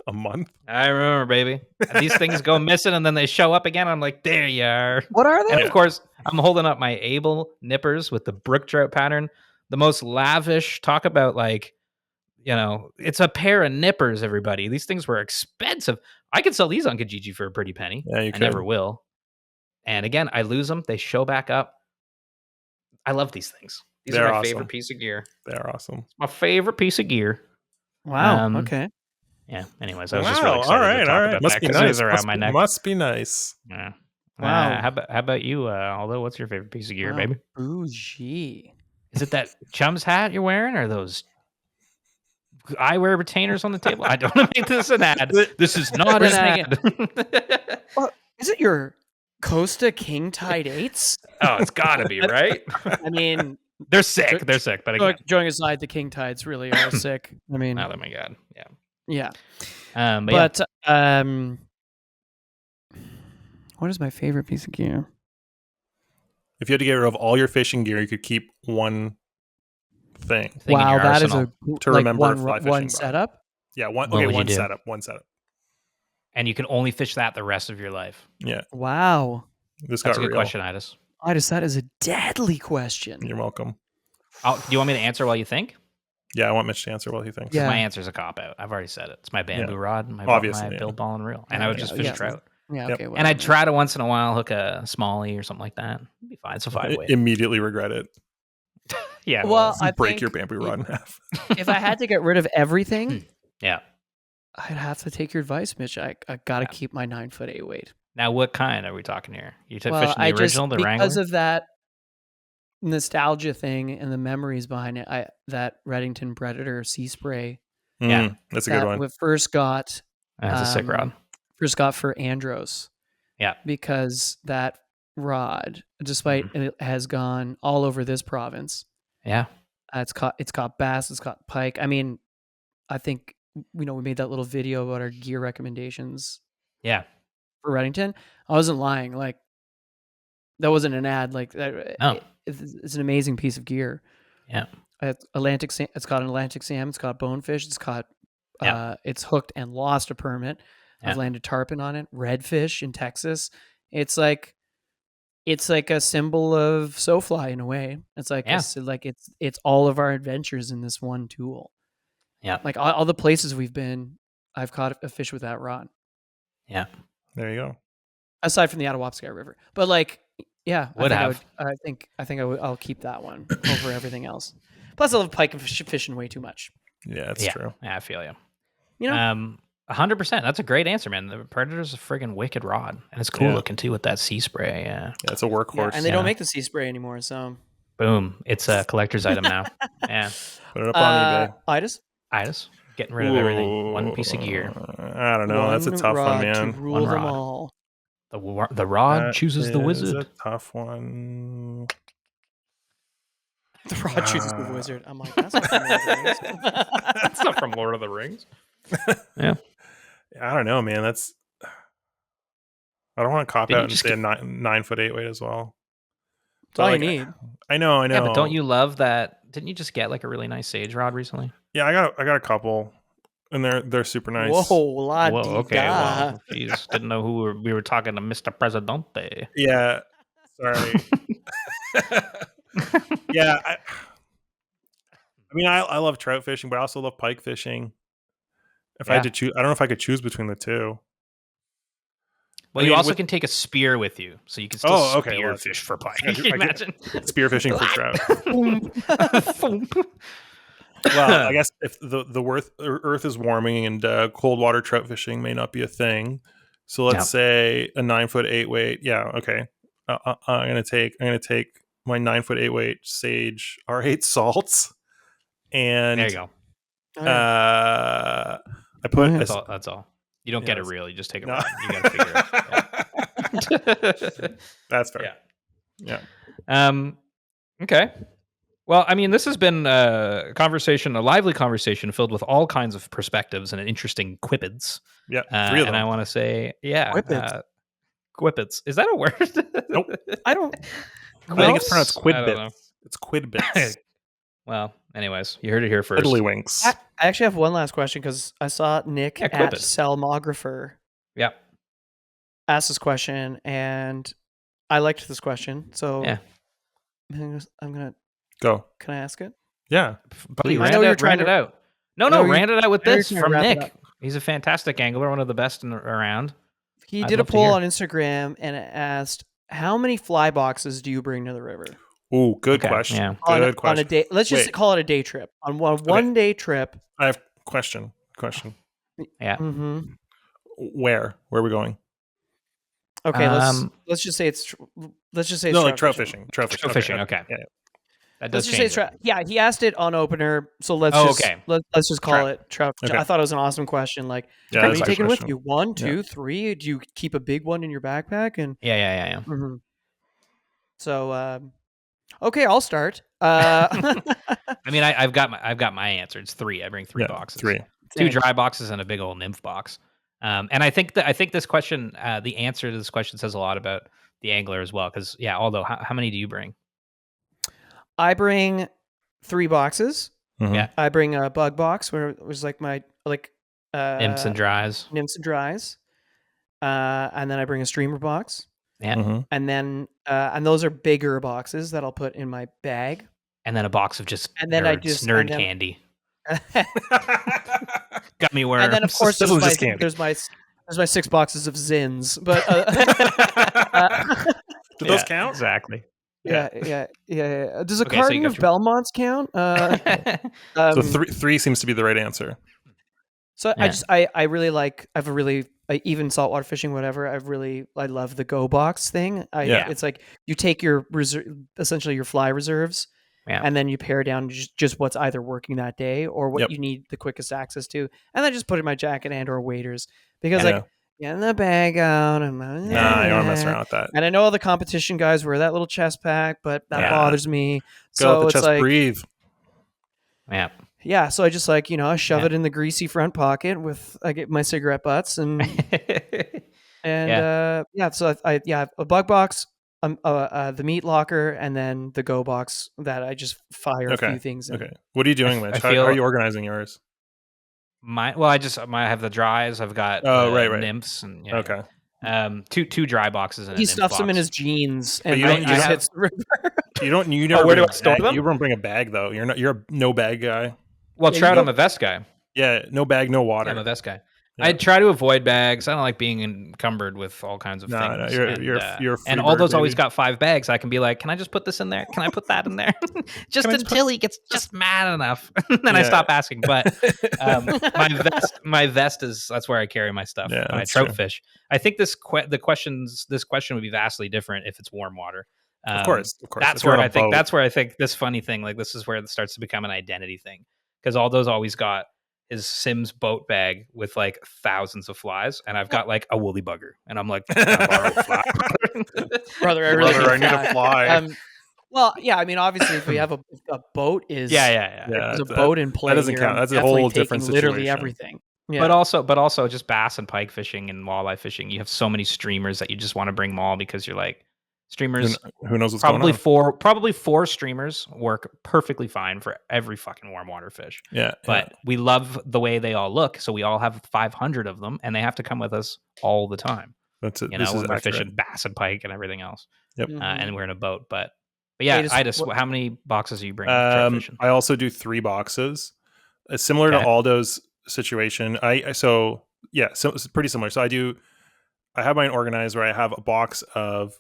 a month? I remember, baby. And these things go missing and then they show up again. I'm like, there you are. What are they? And of course, I'm holding up my Able nippers with the brook trout pattern. The most lavish, talk about like it's a pair of nippers, everybody. These things were expensive. I could sell these on Kijiji for a pretty penny. Yeah, you I could. never will. And again, I lose them. They show back up. I love these things. These They're are my awesome. favorite piece of gear. They're awesome. My favorite piece of gear. Wow. Okay. Yeah. Anyways, I was just really excited to talk about Must that be because nice. it was around my neck. Must be nice. Yeah. Wow. How about you? Although, what's your favorite piece of gear, Wow. baby? Bougie. Is it that Chum's hat you're wearing, or those eyewear retainers on the table? I don't want to make this an ad. This is not an ad. Is it your Costa King Tide 8s? Oh, it's gotta be, right? I mean, They're sick. They're sick. But again, joking aside, the King Tides really are sick. I mean, oh my god, yeah. Yeah. But what is my favorite piece of gear? If you had to get rid of all your fishing gear, you could keep one thing. thing in Wow, your that arsenal. is To remember fly fishing one by. setup. Yeah, What would you one do? setup. One setup. And you can only fish that the rest of your life. Yeah, Wow. this That's got a good real. question, Idis. That is a deadly question. You're welcome. Do you want me to answer while you think? Yeah, I want Mitch to answer what he thinks. Yeah. My answer's a cop out. I've already said it. It's my bamboo rod, and my Obviously, yeah. build ball and reel, and I would just fish trout. Yeah. Yep. Okay. And I'd try to once in a while hook a smallie or something like that. It'd be fine. It's a 5-weight. Immediately regret it. Yeah. Well, I Break think your bamboo rod in half. if I had to get rid of everything, Yeah. I'd have to take your advice, Mitch. I gotta keep my 9-foot 8-weight. Now, what kind are we talking here? You took Well, fishing the original, the because Wrangler? of that nostalgia thing and the memories behind it. That Redington Predator sea spray. Yeah. That's a good one. We first got That's a sick rod. for Andros. Yeah. Because that rod, despite it has gone all over this province, Yeah. it's caught bass, it's caught pike. I mean, I think we made that little video about our gear recommendations Yeah. for Redington. I wasn't lying. Like, that wasn't an ad. Like, that, Oh. it's an amazing piece of gear. Yeah. It's caught an Atlantic salmon. It's caught bonefish. It's caught. Yeah. It's hooked and lost a permit. I've landed tarpon on it. Redfish in Texas. It's like a symbol of SoFly in a way. It's like it's all of our adventures in this one tool. Yeah. Like all the places we've been, I've caught a fish with that rod. Yeah. There you go. Aside from the Attawapskai River, but like, yeah, I think I'll keep that one over everything else. Plus, I love pike and fishing way too much. Yeah, that's true. Yeah, I feel you. 100%. That's a great answer, man. The Predator's a friggin' wicked rod, and it's cool looking too with that sea spray. Yeah, it's a workhorse. And they don't make the sea spray anymore, so boom, it's a collector's item now. Yeah, put it up on eBay. Idis, getting rid of everything. One piece of gear. I don't know. That's a tough one, man. To rule One them rod. all. The rod chooses the wizard. It's a tough one. The rod chooses the wizard. I'm like, that's not from Lord of the Rings. That's not from Lord of the Rings. Yeah, I don't know, man. That's. I don't want to cop Didn't out you and just say a 9-foot 8-weight as well. That's all you need. I know. Yeah, but don't you love that? Didn't you just get like a really nice sage rod recently? Yeah, I got a couple, and they're super nice. Whoa, la Whoa, di okay. da. Well, geez, didn't know who we were talking to, Mr. Presidente. Yeah, sorry. Yeah, I mean, I love trout fishing, but I also love pike fishing. If I had to choose, I don't know if I could choose between the two. Well, you also can take a spear with you, so you can still spear fish for pike. I Can you can imagine? spear fishing for trout. Well, I guess if the Earth is warming and cold water trout fishing may not be a thing, so let's say a 9-foot 8-weight. Yeah, okay. I'm gonna take my 9-foot 8-weight Sage R8 salts, and There you go. I put That's all. You don't get a reel. You just take a No. rod. You got to figure it out. That's fair. Yeah. Yeah. Okay. Well, I mean, this has been a lively conversation filled with all kinds of perspectives and interesting quipids. Yeah. 3 of them. And I want to say, Quipids. Quipids. Is that a word? Nope. I don't. I think it's pronounced I don't know. quidbits. It's quidbits. Well, anyways, you heard it here first. Tiddlywinks. I actually have one last question because I saw Nick Yeah, at quip it. Selmographer Yeah. ask this question, and I liked this question. So Yeah. I'm gonna. Go. Can I ask it? Yeah. Please, I know you're trying round it to- out. No, No, you- rounded out with you're this gonna from wrap it Nick. up. He's a fantastic angler, one of the best around. He I'd did a love to poll hear. on Instagram and it asked, "How many fly boxes do you bring to the river Ooh, good Okay, question. yeah. Good on a question. day? Let's just Wait. call it a day trip. On one day trip. I have question. Yeah. Mm-hmm. Where are we going? Okay, let's just say it's No, like trout fishing. Trout Trout fishing, okay. Yeah. That does Let's just say change it's it. yeah. He asked it on opener, so let's Oh, just okay. let's just call Trout. it trout. Okay. I thought it was an awesome question. Like, Yeah, what are that's you a good taking with question. you? One, Yeah. two, three? Do you keep a big one in your backpack? And Yeah. Mhm. So, okay, I'll start. I mean, I've got my answer. It's 3. I bring 3 Yeah, boxes. 3. 2 Same. dry boxes and a big old nymph box. And I think this question, the answer to this question says a lot about the angler as well. Because although how many do you bring? I bring 3 boxes. Mhm. Yeah, I bring a bug box where it was like my nymphs and dries. nymphs and dries, and then I bring a streamer box, Yeah, Mhm. and then and those are bigger boxes that I'll put in my bag. and then a box of just And then I nerds, just- nerd and then- candy, gummy worms. And then of course This there's was just candy. there's my 6 boxes of Zins, but Do those Yeah, count? Exactly. yeah. Does a Okay, so you carton got of your- Belmonts count? So 3 seems to be the right answer. So Yeah. I really like, even saltwater fishing, whatever. I love the Go Box thing. Yeah. It's like you take your essentially your fly reserves, Yeah. and then you pare down just what's either working that day or what Yep. you need the quickest access to, and then just put it in my jacket and or waders because Yeah. like getting the bag out and Nah, you don't want to mess around with that. And I know all the competition guys wear that little chest pack, but that Yeah. bothers me. Go So out the it's chest, like, breathe. Yeah. yeah, so I just like, I shove Yeah. it in the greasy front pocket I get my cigarette butts and so I have a bug box, the meat locker, and then the Go Box that I just fire a few things in. Okay. What are you doing, Mitch? How feel- are you organizing yours? I have the dries. I've got right. nymphs and Okay. two dry boxes and He a nymph stuffs them in box. his jeans But and you don't- just you don't- hits the river. You never where do bring I a store bag. them? You don't bring a bag though. You're a no bag guy. Well, Yeah, trout, you I'm a vest guy. Yeah, no bag, no Yeah, water. I'm a vest guy. Yeah. I try to avoid bags. I don't like being encumbered with all kinds of No, things. you're a free and all bird, those always baby. got 5 bags. I can be like, can I just put this in there? Can I put that in there? Just Can I just until he gets just mad enough. Then I Yeah. stop asking. But my vest is that's where I carry my stuff Yeah, when I that's trout true. fish. I think this question would be vastly different if it's warm water. Of course. That's If you're where on a I think boat. that's where I think this funny thing, like this is where it starts to become an identity thing. Because Aldo's always got his Sims boat bag with like thousands of flies, and I've got like a woolly bugger, and I'm like, "Can I borrow a fly?" Brother, I really Brother, I need a fly. Well, yeah, I mean, obviously, if we have a boat is yeah. Yeah, there's a that- boat in play, doesn't here, count. I'm That's a definitely whole taking different literally situation. everything. Yeah. But also just bass and pike fishing and walleye fishing. You have so many streamers that you just want to bring them all because you're like streamers. Who knows what's Probably going on? probably 4 streamers work perfectly fine for every fucking warm water fish. Yeah. But we love the way they all look, so we all have 500 of them, and they have to come with us all the time. That's it. You This know, is when we're accurate. fishing bass and pike and everything else, Mhm. and we're in a boat. But yeah, Hey, how many boxes are you bringing? Trout fishing? I also do 3 boxes. Similar to Okay. Aldo's situation. So it's pretty similar. So I have mine organized where I have a box of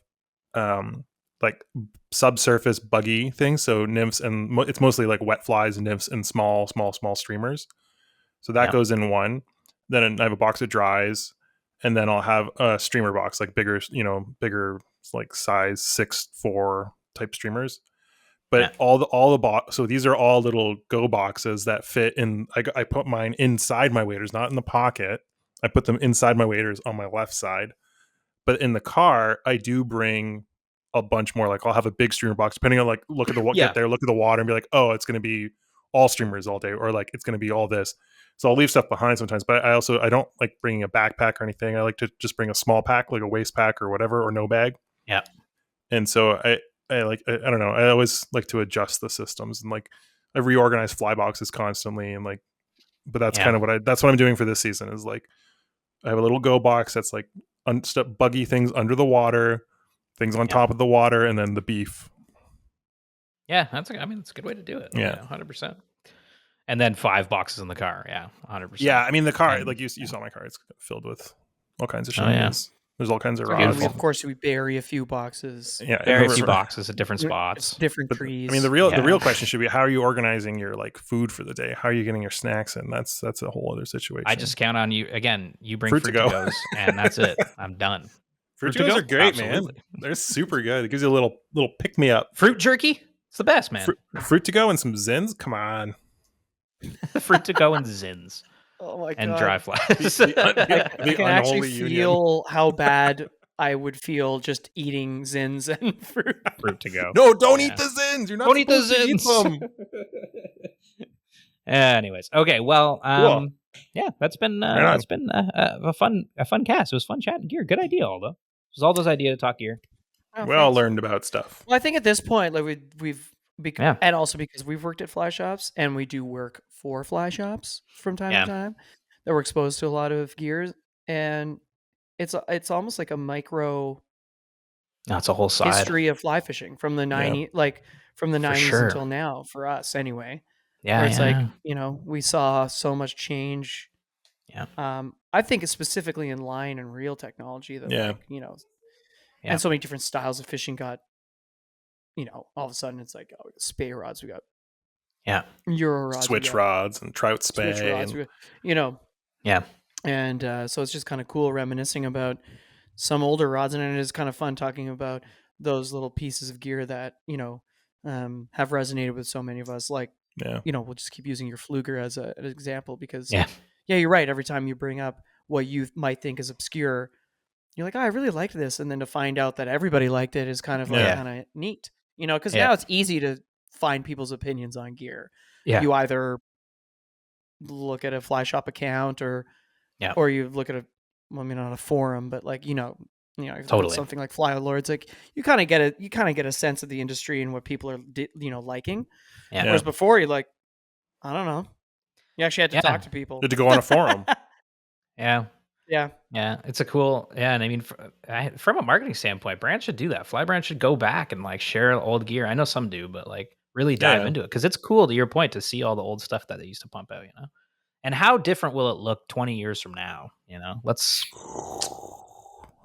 like subsurface buggy things. So nymphs and it's mostly like wet flies, nymphs, and small streamers. So that Yeah. goes in one. Then I have a box of dries, and then I'll have a streamer box, like bigger, like size 6'4" type streamers. But Yeah. all the so these are all little Go boxes that fit in. I put mine inside my waders, not in the pocket. I put them inside my waders on my left side. But in the car, I do bring a bunch more. Like I'll have a big streamer box, depending on like look at the Yeah. get there, look at the water, and be like, oh, it's going to be all streamers all day, or like it's going to be all this. So I'll leave stuff behind sometimes. But I don't like bringing a backpack or anything. I like to just bring a small pack, like a waist pack or whatever, or no bag. Yeah. And so I don't know. I always like to adjust the systems and like I reorganize fly boxes constantly and like, but that's Yeah. kind of that's what I'm doing for this season is like, I have a little Go box that's like buggy things under the water, things on Yeah. top of the water, and then the beef. Yeah, it's a good way to do it. Yeah. 100%. And then 5 boxes in the car. Yeah, 100%. Yeah, I mean the car, And- like you saw my car, it's filled with all kinds of shit. Oh, yeah. There's all kinds of And raws. we, of course, we bury a few boxes. Yeah, Very and few the- boxes at different spots. Different but, trees. I mean, the real Yeah. question should be, how are you organizing your like food for the day? How are you getting your snacks in? That's a whole other situation. I just count on you again. You bring Fruit fruit to go. to goes, and that's it. I'm done. Fruit to to-goes go? are great, Absolutely. man. They're super good. It gives you a little pick me up. Fruit jerky, it's the best, man. Fruit to go and some Zins. Come on. Fruit to go and Zins oh my and God. dry flies. The I can actually unholy union. feel how bad I would feel just eating Zins and fruit. Fruit to go. No, don't Yeah. eat the Zins. You're not Don't eat the supposed to eat Zins. them. Anyways, okay. Well, Cool. yeah, that's been Right on. a fun cast. It was fun chatting gear. Good idea, Aldo. It was Aldo's idea to talk gear. Oh, We all thanks. learned about stuff. Well, I think at this point, like we've Yeah. and also because we've worked at fly shops and we do work for fly shops from time Yeah. to time, that we're exposed to a lot of gears, and it's almost like a micro No, it's a whole side. history of fly fishing from the 90s, like from the For 90s sure. until now for us anyway. Yeah, Where it's yeah, like, yeah. you know, we saw so much change. Yeah. I think it's specifically in line and reel technology that, Yeah. like, you know, Yeah. and so many different styles of fishing got, you know, all of a sudden it's like, oh, we got spay rods, we got Yeah. Euro rods, we Switch got rods and trout spay. switch rods, and- we got, you know, Yeah. and so it's just kind of cool reminiscing about some older rods, and it is kind of fun talking about those little pieces of gear that, you know, have resonated with so many of us. Like, yeah. you know, we'll just keep using your Fluger as an example because, Yeah. yeah, you're right. Every time you bring up what you might think is obscure, you're like, oh, I really liked this. And then to find out that everybody liked it is kind of like Yeah. kind of neat, you know, because Yeah. now it's easy to find people's opinions on gear. Yeah. You either look at a fly shop account or you look at well, I mean, on a forum, but like, you know, if you look at Totally. something like Fly Lords, like you kind of get a sense of the industry and what people are, you know, liking. Yeah. Whereas before you're like, I don't know. You actually had to Yeah. talk to people. You had to go on a forum. Yeah. Yeah. Yeah, it's a cool. Yeah, and I mean, from a marketing standpoint, brands should do that. Fly brands should go back and like share old gear. I know some do, but like really dive Yeah. into it because it's cool. To your point, to see all the old stuff that they used to pump out. You know, and how different will it look 20 years from now? You know, let's.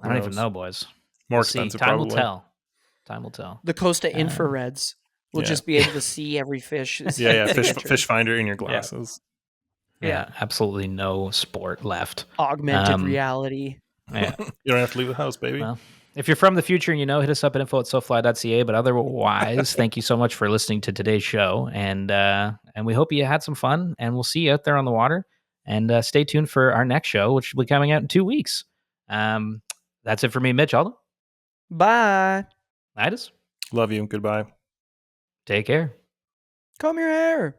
I don't even know, boys. More We'll see. expensive, Time probably. will tell. Time will tell. The Costa infrareds will yeah. just be able to see every fish. Yeah, fish finder in your glasses. Yeah, absolutely no sport left. Augmented reality. Yeah. You don't have to leave the house, baby. Well, if you're from the future and you know, hit us up at info@sofly.ca. But otherwise, thank you so much for listening to today's show. And we hope you had some fun. And we'll see you out there on the water. And stay tuned for our next show, which will be coming out in 2 weeks. That's it for me, Mitch. Aldo. Bye. Nidus. Love you. Goodbye. Take care. Comb your hair.